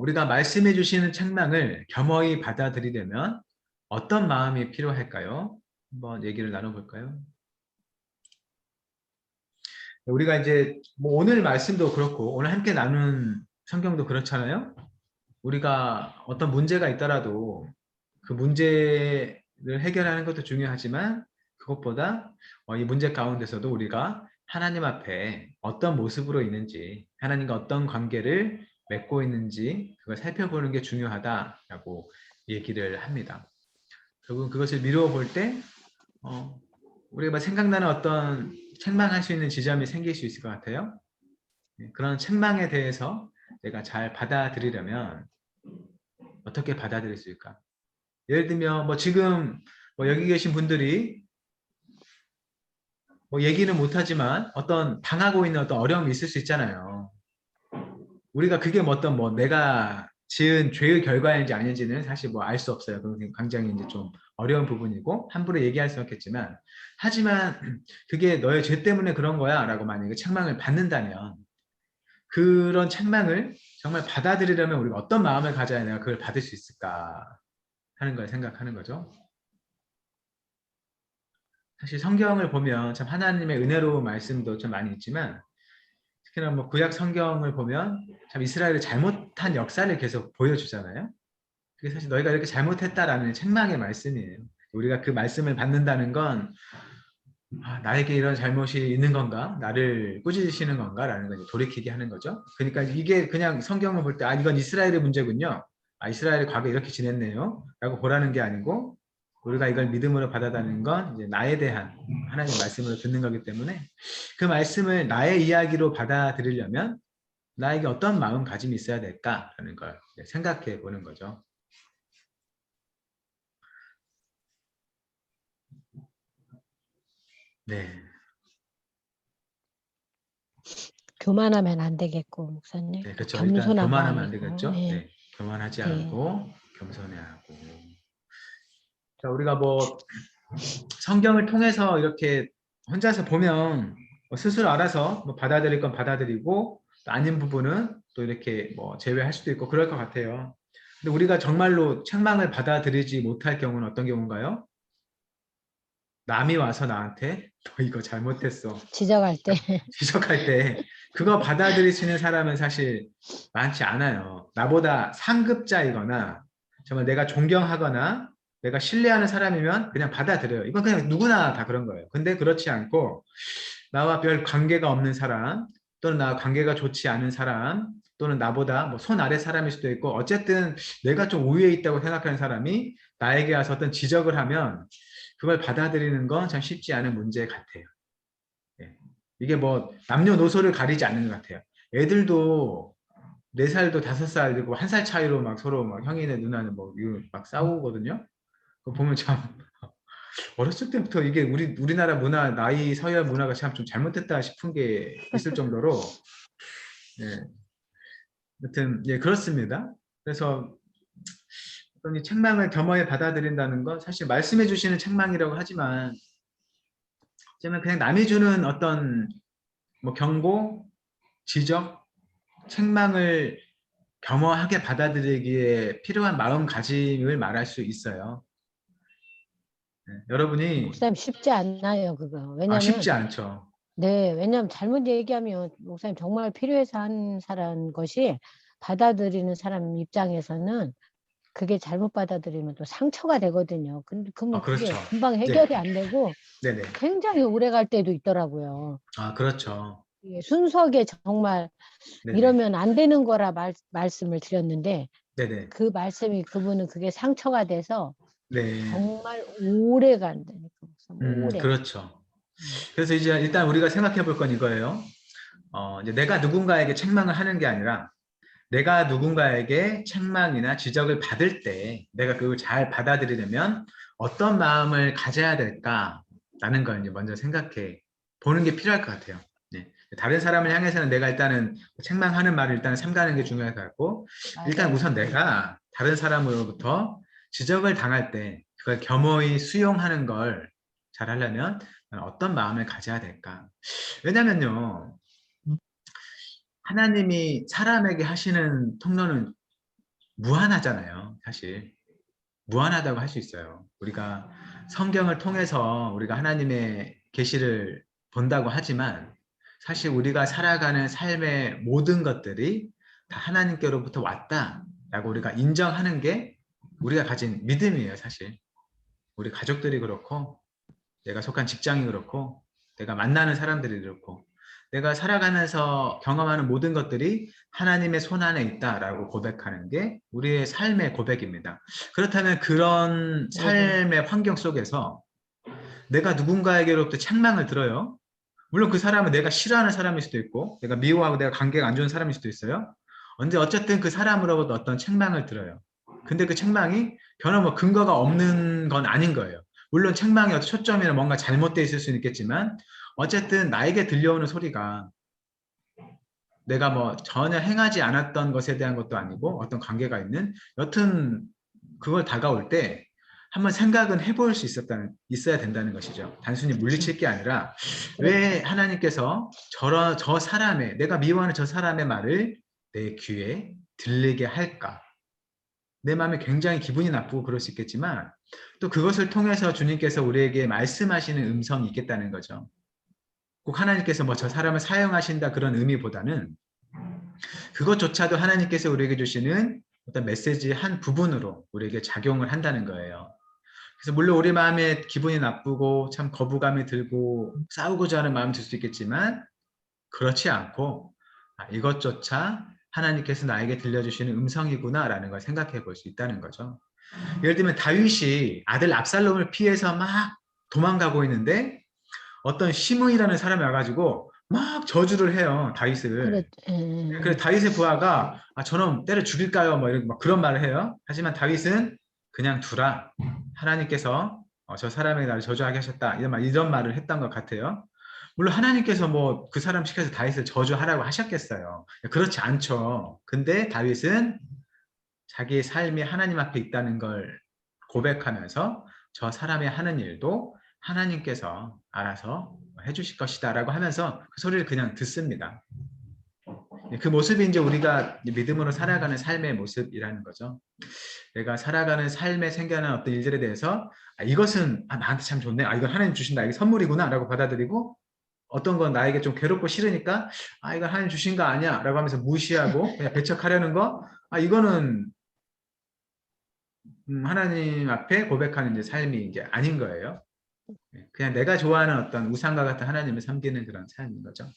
우리가 말씀해 주시는 책망을 겸허히 받아들이려면 어떤 마음이 필요할까요? 한번 얘기를 나눠볼까요? 우리가 이제 뭐 오늘 말씀도 그렇고 오늘 함께 나눈 성경도 그렇잖아요. 우리가 어떤 문제가 있더라도 그 문제를 해결하는 것도 중요하지만 그것보다 이 문제 가운데서도 우리가 하나님 앞에 어떤 모습으로 있는지 하나님과 어떤 관계를 맺고 있는지 그걸 살펴보는 게 중요하다라고 얘기를 합니다. 결국은 그것을 미루어 볼 때 우리가 생각나는 어떤 책망할 수 있는 지점이 생길 수 있을 것 같아요. 그런 책망에 대해서 내가 잘 받아들이려면 어떻게 받아들일 수 있을까? 예를 들면 뭐 지금 뭐 여기 계신 분들이 뭐 얘기는 못하지만 어떤 당하고 있는 어떤 어려움이 있을 수 있잖아요. 우리가 그게 뭐 어떤 뭐 내가 지은 죄의 결과인지 아닌지는 사실 뭐 알 수 없어요. 그건 굉장히 이제 좀 어려운 부분이고 함부로 얘기할 수 없겠지만 하지만 그게 너의 죄 때문에 그런 거야 라고 만약에 책망을 받는다면 그런 책망을 정말 받아들이려면 우리가 어떤 마음을 가져야 내가 그걸 받을 수 있을까 하는 걸 생각하는 거죠. 사실 성경을 보면 참 하나님의 은혜로운 말씀도 좀 많이 있지만 특히나 뭐 구약 성경을 보면 참 이스라엘의 잘못한 역사를 계속 보여주잖아요. 그게 사실 너희가 이렇게 잘못했다라는 책망의 말씀이에요. 우리가 그 말씀을 받는다는 건 나에게 이런 잘못이 있는 건가? 나를 꾸짖으시는 건가? 라는 걸 돌이키게 하는 거죠. 그러니까 이게 그냥 성경을 볼 때 이건 이스라엘의 문제군요. 이스라엘이 과거에 이렇게 지냈네요. 라고 보라는 게 아니고 우리가 이걸 믿음으로 받아들이는 건 이제 나에 대한 하나님의 말씀으로 듣는 거기 때문에 그 말씀을 나의 이야기로 받아들이려면 나에게 어떤 마음가짐이 있어야 될까라는 걸 생각해 보는 거죠. 네, 교만하면 안 되겠고, 목사님. 네, 또 그렇죠. 일단 겸손한 교만하면 안 마음이고, 되겠죠. 예, 네, 교만하지 예. 않고 겸손해야 하고. 자, 우리가 뭐 성경을 통해서 이렇게 혼자서 보면 뭐 스스로 알아서 뭐 받아들일 건 받아들이고 또 아닌 부분은 또 이렇게 뭐 제외할 수도 있고 그럴 것 같아요. 근데 우리가 정말로 책망을 받아들이지 못할 경우는 어떤 경우인가요? 남이 와서 나한테 너 이거 잘못했어. 지적할 때. 지적할 때 그거 받아들일 수 있는 사람은 사실 많지 않아요. 나보다 상급자이거나 정말 내가 존경하거나 내가 신뢰하는 사람이면 그냥 받아들여요. 이건 그냥 누구나 다 그런 거예요. 근데 그렇지 않고 나와 별 관계가 없는 사람 또는 나와 관계가 좋지 않은 사람 또는 나보다 뭐 손 아래 사람일 수도 있고 어쨌든 내가 좀 우위에 있다고 생각하는 사람이 나에게 와서 어떤 지적을 하면 그걸 받아들이는 건 참 쉽지 않은 문제 같아요. 예. 이게 뭐 남녀노소를 가리지 않는 것 같아요. 애들도 4살도 5살 되고 1살 차이로 막 서로 막 형이네 누나는 뭐 막 싸우거든요. 그거 보면 참 어렸을 때부터 이게 우리나라 문화 나이 서열 문화가 참 좀 잘못됐다 싶은 게 있을 정도로 예. 여튼 예 그렇습니다. 그래서 어떤 이 책망을 겸허히 받아들인다는 건 사실 말씀해 주시는 책망이라고 하지만 어쩌면 그냥 남이 주는 어떤 뭐 경고, 지적, 책망을 겸허하게 받아들이기에 필요한 마음가짐을 말할 수 있어요. 네, 여러분이 목사님 쉽지 않나요, 그거. 왜냐면, 쉽지 않죠. 네, 왜냐면 잘못 얘기하면 목사님 정말 필요해서 한 사람 것이 받아들이는 사람 입장에서는 그게 잘못 받아들이면 또 상처가 되거든요. 근데 그러면 그게 그렇죠. 금방 네, 해결이 안 되고 네네. 굉장히 오래 갈 때도 있더라고요. 그렇죠. 예, 순수하게 정말 네네. 이러면 안 되는 거라 말씀을 드렸는데 네네. 그 말씀이 그분은 그게 상처가 돼서 네. 정말 오래 간다니까. 오래. 그렇죠. 음. 그래서 이제 일단 우리가 생각해 볼 건 이거예요. 이제 내가 누군가에게 책망을 하는 게 아니라 내가 누군가에게 책망이나 지적을 받을 때 내가 그걸 잘 받아들이려면 어떤 마음을 가져야 될까라는 걸 이제 먼저 생각해 보는 게 필요할 것 같아요. 네. 다른 사람을 향해서는 내가 일단은 책망하는 말을 일단 삼가는 게 중요할 것 같고 일단 맞아요. 우선 내가 다른 사람으로부터 지적을 당할 때 그걸 겸허히 수용하는 걸 잘 하려면 어떤 마음을 가져야 될까? 왜냐면요. 하나님이 사람에게 하시는 통로는 무한하잖아요. 사실 무한하다고 할 수 있어요. 우리가 성경을 통해서 우리가 하나님의 계시를 본다고 하지만 사실 우리가 살아가는 삶의 모든 것들이 다 하나님께로부터 왔다라고 우리가 인정하는 게 우리가 가진 믿음이에요. 사실 우리 가족들이 그렇고 내가 속한 직장이 그렇고 내가 만나는 사람들이 그렇고 내가 살아가면서 경험하는 모든 것들이 하나님의 손 안에 있다라고 고백하는 게 우리의 삶의 고백입니다. 그렇다면 그런 네. 삶의 환경 속에서 내가 누군가에게로부터 책망을 들어요. 물론 그 사람은 내가 싫어하는 사람일 수도 있고 내가 미워하고 내가 관계가 안 좋은 사람일 수도 있어요. 근데 어쨌든 그 사람으로부터 어떤 책망을 들어요. 근데 그 책망이 변화 뭐 근거가 없는 건 아닌 거예요. 물론 책망의 어떤 초점이나 뭔가 잘못되어 있을 수는 있겠지만 어쨌든 나에게 들려오는 소리가 내가 뭐 전혀 행하지 않았던 것에 대한 것도 아니고 어떤 관계가 있는 여튼 그걸 다가올 때 한번 생각은 해볼 수 있어야 된다는 것이죠. 단순히 그렇죠. 물리칠 게 아니라 왜 그렇죠. 하나님께서 저 사람의 내가 미워하는 저 사람의 말을 내 귀에 들리게 할까? 내 마음에 굉장히 기분이 나쁘고 그럴 수 있겠지만 또 그것을 통해서 주님께서 우리에게 말씀하시는 음성이 있겠다는 거죠. 꼭 하나님께서 뭐 저 사람을 사용하신다 그런 의미보다는 그것조차도 하나님께서 우리에게 주시는 어떤 메시지의 한 부분으로 우리에게 작용을 한다는 거예요. 그래서 물론 우리 마음에 기분이 나쁘고 참 거부감이 들고 싸우고자 하는 마음이 들 수 있겠지만 그렇지 않고 이것조차 하나님께서 나에게 들려주시는 음성이구나라는 걸 생각해 볼 수 있다는 거죠. 예를 들면 다윗이 아들 압살롬을 피해서 막 도망가고 있는데 어떤 시므이라는 사람이 와가지고 막 저주를 해요, 다윗을. 그래서 다윗의 부하가 저놈 때려 죽일까요? 뭐 이런 막 그런 말을 해요. 하지만 다윗은 그냥 두라. 하나님께서 저 사람에게 나를 저주하게 하셨다. 이런 말을 했던 것 같아요. 물론 하나님께서 뭐 그 사람 시켜서 다윗을 저주하라고 하셨겠어요. 그렇지 않죠. 근데 다윗은 자기의 삶이 하나님 앞에 있다는 걸 고백하면서 저 사람이 하는 일도 하나님께서 알아서 해주실 것이다 라고 하면서 그 소리를 그냥 듣습니다. 그 모습이 이제 우리가 믿음으로 살아가는 삶의 모습이라는 거죠. 내가 살아가는 삶에 생겨난 어떤 일들에 대해서 이것은 나한테 참 좋네. 이건 하나님 주신다. 이게 선물이구나 라고 받아들이고 어떤 건 나에게 좀 괴롭고 싫으니까 이건 하나님 주신 거 아니야 라고 하면서 무시하고 그냥 배척하려는 거 이거는 하나님 앞에 고백하는 이제 삶이 이제 아닌 거예요. 그냥 내가 좋아하는 어떤 우상과 같은 하나님을 섬기는 그런 삶인 거죠.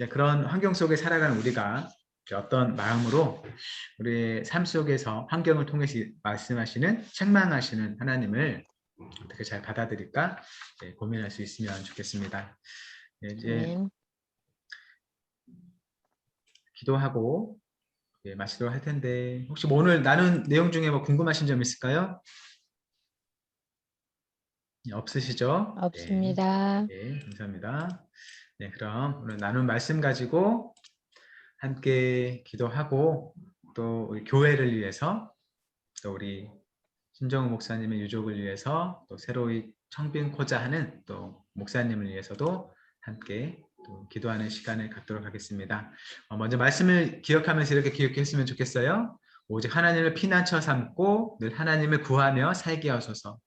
그런 환경 속에 살아가는 우리가 어떤 마음으로 우리의 삶 속에서 환경을 통해서 말씀하시는 책망하시는 하나님을 어떻게 잘 받아들일까 고민할 수 있으면 좋겠습니다. 이제 기도하고 마치도록 할 텐데 혹시 뭐 오늘 나눈 내용 중에 뭐 궁금하신 점 있을까요? 없으시죠? 없습니다. 네, 감사합니다. 네, 그럼 오늘 나눈 말씀 가지고 함께 기도하고 또 우리 교회를 위해서 또 우리 신정우 목사님의 유족을 위해서 또 새로이 청빙코자 하는 또 목사님을 위해서도 함께 또 기도하는 시간을 갖도록 하겠습니다. 먼저 말씀을 기억하면서 이렇게 기억했으면 좋겠어요. 오직 하나님을 피난처 삼고 늘 하나님을 구하며 살게 하소서.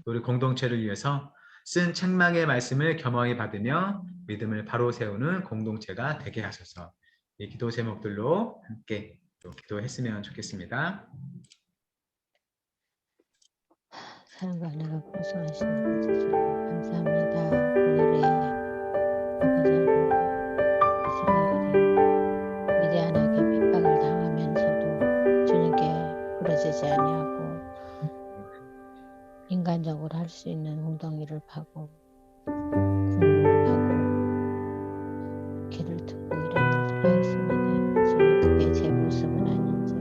우리 공동체를 위해서 쓴 책망의 말씀을 겸허히 받으며 믿음을 바로 세우는 공동체가 되게 하소서. 이 기도 제목들로 함께 또 기도했으면 좋겠습니다. 사랑하는 고소하시는 주님 감사합니다. 오늘의 아버지 이스라엘이 미디안에게 핍박을 당하면서도 주님께 부러지지 아니하고 인간적으로 할 수 있는 웅덩이를 파고 궁을 파고 길을 듣고 이런 일들을 하였습니다. 주님 그게 제 모습은 아닌지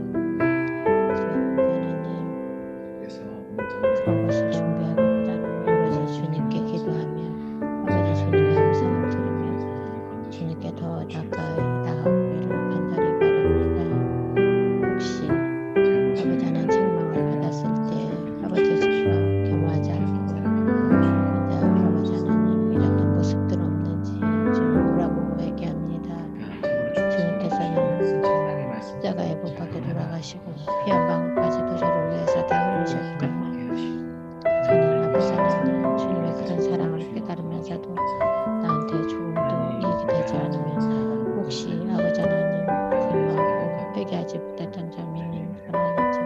그런 것을 준비하기보다는 오로지 주님께 기도하며 아버지 주님의 음성을 들으며 주님께 더 가까이 나아오기를 간절히 바랍니다. 혹시 아버지 하나님 책망을 받았을 때 아버지 주님과 겸하지 않고 혼자 아버지 하나님 이랬던 모습들 없는지 주님 보라고 얘기합니다. 주님께서는 십자가에 못 박혀 돌아가시고 피 한 방울까지도 저를 위해서 다 흘리셨구나. 저는 아버지 하나님 주님의 그런 사랑을 깨달으면서도 나한테 조금도 이익이 되지 않으면 혹시 아버지 하나님 분노하고 회개하지 못했던 점이 있는 건 아니죠.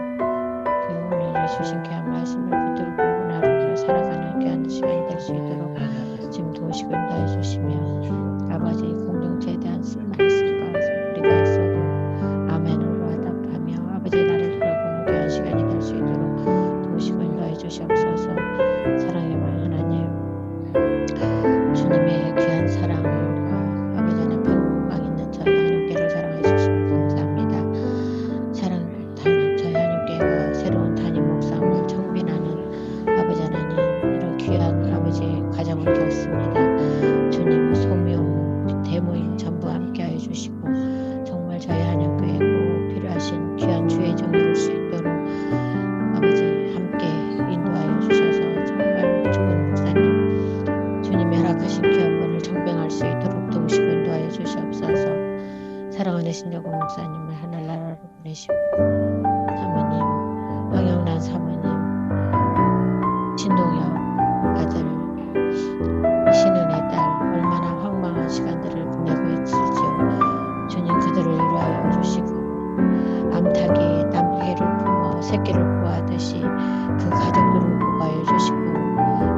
그 오늘 주신 귀한 말씀을 붙들고 하루를 살아가는 귀한 시간이 될 수 있도록 지금 도우시고 인도해 주시며 아버지 공동체에 대한 말씀과 우리가 있어도 아멘으로 화답하며 아버지 나를 돌아보는 귀한 시간이 될 수 있도록 도우시고 인도해 주시옵소서. 사랑의 하나님 주님의 귀한 사랑과 아버지 하나님 평강 있는 저희 하나님께를 사랑해 주시면 감사합니다. 저희 하나님께가 새로운 담임 목사님을 청빈하는 아버지 하나님 이런 귀한 아버지 가정을 두었습니다. 주님 소묘 대모임 전부 함께해 주시고 정말 저희 하나님께 꼭 필요하신 귀한 주의 종이 올 수 있도록 아버지 함께 인도하여 주셔서 정말 좋은 목사님 주님의 허락하신 귀한 분을 청빙할 수 있도록 도우시고 인도하여 주시옵소서. 사랑하는 신정구 목사님을 하늘나라로 보내시고 사모님 영영란 사모님 신동엽 아들 신은의 딸 얼마나 황망한 시간들을 보내고 있을지요. 주님 그들을 위로하여 주시고 암탉이 남새를 품어 새끼를 구하듯이 그 가족들을 보호하여 주시고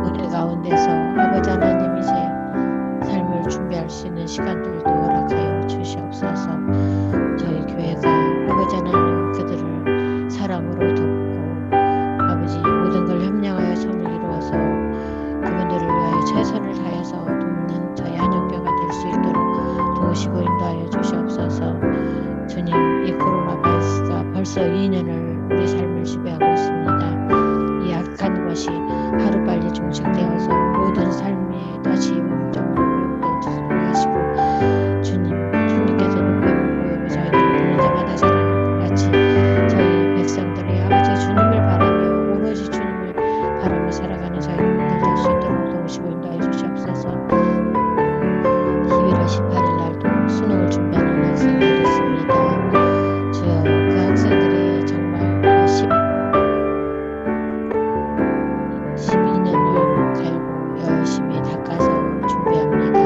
은혜 가운데서 아버지 하나님 이제 삶을 준비할 수 있는 시간들도 허락하여 주시옵소서. 저희 교회가 아버지 하나님 그들을 사랑으로 돕고 아버지 벌써 2년을 우리 삶을 지배하고 있습니다. 이 악한 것이 하루빨리 종식되어서 모든 삶에 다시 온전한 영적으로 하시고 주님께서 눈감을 보이고 저희들을 보는 자마다 살아나는 같이 저희 백성들이 아버지 주님을 바라며 오로지 주님을 바라며 살아가는 저희들 될 수 있도록 도우시고 인도해 주시옵소서. 11월 18일 날도 수능을 준비하는 학생들이 있습니다. 주여 그 학생들이 정말 12년을 갈고 열심히 닦아서 준비합니다.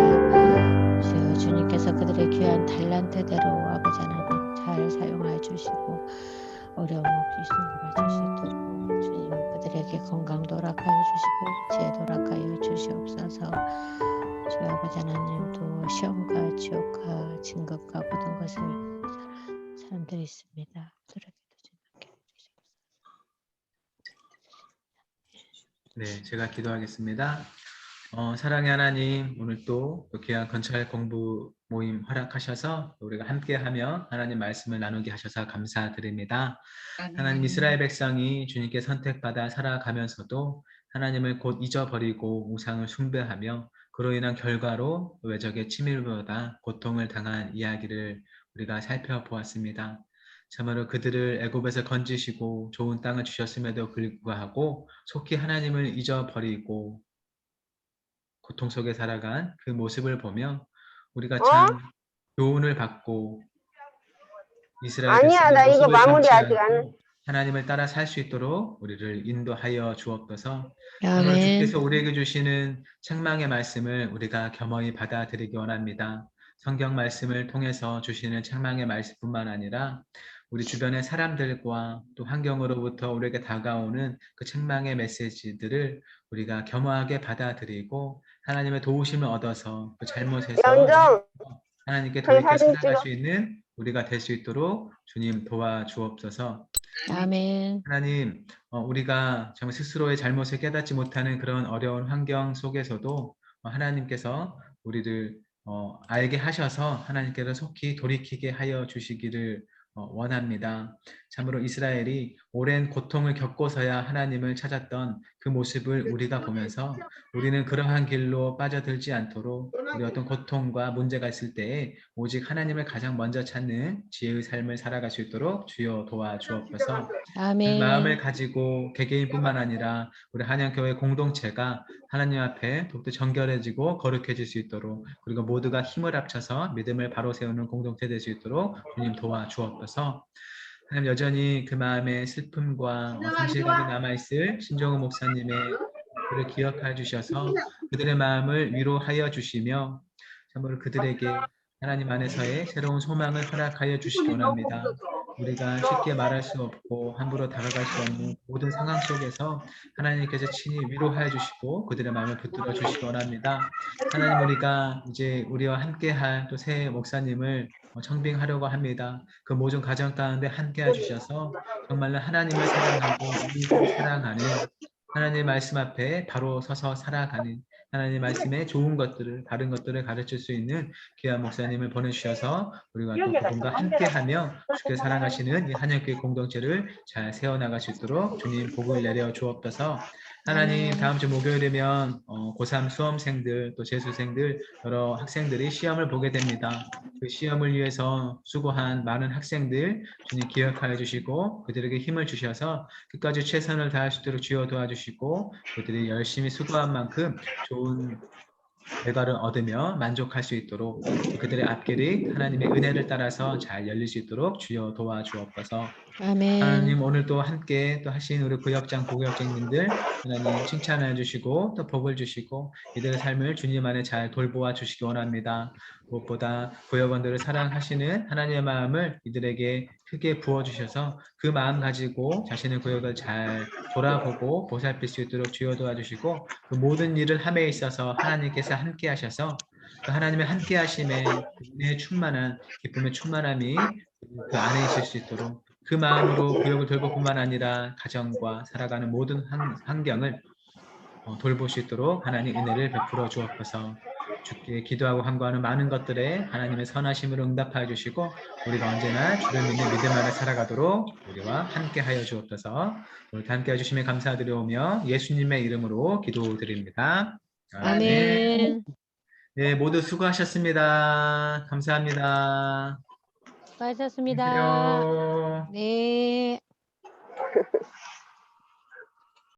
주여 주님께서 그들의 귀한 달란트대로 아버지 하나님 잘 사용하여 주시고 어려움 없이 승부할 수 있도록 주님 그들에게 건강도 허락하여 주시고 지혜도 허락하여 주시옵소서. 주여 아버지 하나님도 시험과 지옥과 진급과 모든 것을 사람들이 있습니다. 그들에게도 주님께 주시옵소서. 네, 제가 기도하겠습니다. 사랑의 하나님, 오늘 또 귀한 건축 공부 모임 허락하셔서 우리가 함께하며 하나님 말씀을 나누게 하셔서 감사드립니다. 하나님 이스라엘 백성이 주님께 선택받아 살아가면서도 하나님을 곧 잊어버리고 우상을 숭배하며 그로 인한 결과로 외적의 침입보다 고통을 당한 이야기를 우리가 살펴보았습니다. 참으로 그들을 애굽에서 건지시고 좋은 땅을 주셨음에도 불구하고 속히 하나님을 잊어버리고 고통 속에 살아간 그 모습을 보며 우리가 참 교훈을 받고 이스라엘 아니야, 백성의 나 이거 모습을 마무리 삼지 아직 안 않고 하나님을 따라 살 수 있도록 우리를 인도하여 주옵소서. 참으로 아멘. 주께서 우리에게 주시는 책망의 말씀을 우리가 겸허히 받아들이기 원합니다. 성경 말씀을 통해서 주시는 책망의 말씀뿐만 아니라 우리 주변의 사람들과 또 환경으로부터 우리에게 다가오는 그 책망의 메시지들을 우리가 겸허하게 받아들이고 하나님의 도우심을 얻어서 그 잘못에서 영정 하나님께 저희 돌이켜 사진 살아갈 찍어. 수 있는 우리가 될 수 있도록 주님 도와주옵소서. 아멘. 하나님, 우리가 정말 스스로의 잘못을 깨닫지 못하는 그런 어려운 환경 속에서도 하나님께서 우리를 알게 하셔서 하나님께서 속히 돌이키게 하여 주시기를 원합니다. 참으로 이스라엘이 오랜 고통을 겪고서야 하나님을 찾았던 그 모습을 우리가 보면서 우리는 그러한 길로 빠져들지 않도록 우리 어떤 고통과 문제가 있을 때에 오직 하나님을 가장 먼저 찾는 지혜의 삶을 살아갈 수 있도록 주여 도와주옵소서. 그 마음을 아멘. 가지고 개개인뿐만 아니라 우리 한양교회 공동체가 하나님 앞에 더욱더 정결해지고 거룩해질 수 있도록 그리고 모두가 힘을 합쳐서 믿음을 바로 세우는 공동체 될 수 있도록 주님 도와주옵소서. 하나님 여전히 그 마음의 슬픔과 상실감이 남아있을 신정우 목사님의 그를 기억하여 주셔서 그들의 마음을 위로하여 주시며 참으로 그들에게 하나님 안에서의 새로운 소망을 허락하여 주시기 원합니다. 우리가 쉽게 말할 수 없고 함부로 다가갈 수 없는 모든 상황 속에서 하나님께서 친히 위로하여 주시고 그들의 마음을 붙들어 주시기 원합니다. 하나님 우리가 이제 우리와 함께할 또 새 목사님을 청빙하려고 합니다. 그 모든 가정 가운데 함께해 주셔서 정말로 하나님을 사랑하고 이웃을 사랑하는 하나님의 말씀 앞에 바로 서서 살아가는 하나님 말씀의 좋은 것들을 바른 것들을 가르칠 수 있는 귀한 목사님을 보내주셔서 우리가 또 그분과 함께하며 주께 사랑하시는 이 한영교회 공동체를 잘 세워나갈 수 있도록 주님 복을 내려 주옵소서. 하나님 다음 주 목요일이면 고3 수험생들 또 재수생들 여러 학생들이 시험을 보게 됩니다. 그 시험을 위해서 수고한 많은 학생들 주님 기억하여 주시고 그들에게 힘을 주셔서 끝까지 최선을 다할 수 있도록 주여 도와주시고 그들이 열심히 수고한 만큼 좋은 결과를 얻으며 만족할 수 있도록 그들의 앞길이 하나님의 은혜를 따라서 잘 열릴 수 있도록 주여 도와주옵소서. 아멘. 하나님 오늘도 함께 또 하신 우리 구역장 부구역장님들 하나님 칭찬해 주시고 또 복을 주시고 이들의 삶을 주님 안에 잘 돌보아 주시기 원합니다. 무엇보다 구역원들을 사랑하시는 하나님의 마음을 이들에게 크게 부어주셔서 그 마음 가지고 자신의 구역을 잘 돌아보고 보살필 수 있도록 주여 도와주시고 그 모든 일을 함에 있어서 하나님께서 함께 하셔서 그 하나님의 함께 하심에 은혜의 충만한 기쁨의 충만함이 그 안에 있을 수 있도록 그 마음으로 구역을 돌볼 뿐만 아니라 가정과 살아가는 모든 환경을 돌볼 수 있도록 하나님 은혜를 베풀어 주옵소서. 주께 기도하고 간구하는 많은 것들에 하나님의 선하심으로 응답하여 주시고 우리가 언제나 주를 믿는 믿음 안에 살아가도록 우리와 함께하여 주옵소서. 오늘 함께해 주심에 감사드리오며 예수님의 이름으로 기도드립니다. 아멘. 아멘. 네, 모두 수고하셨습니다. 감사합니다. 수고하셨습니다. 안녕히 계세요. 네.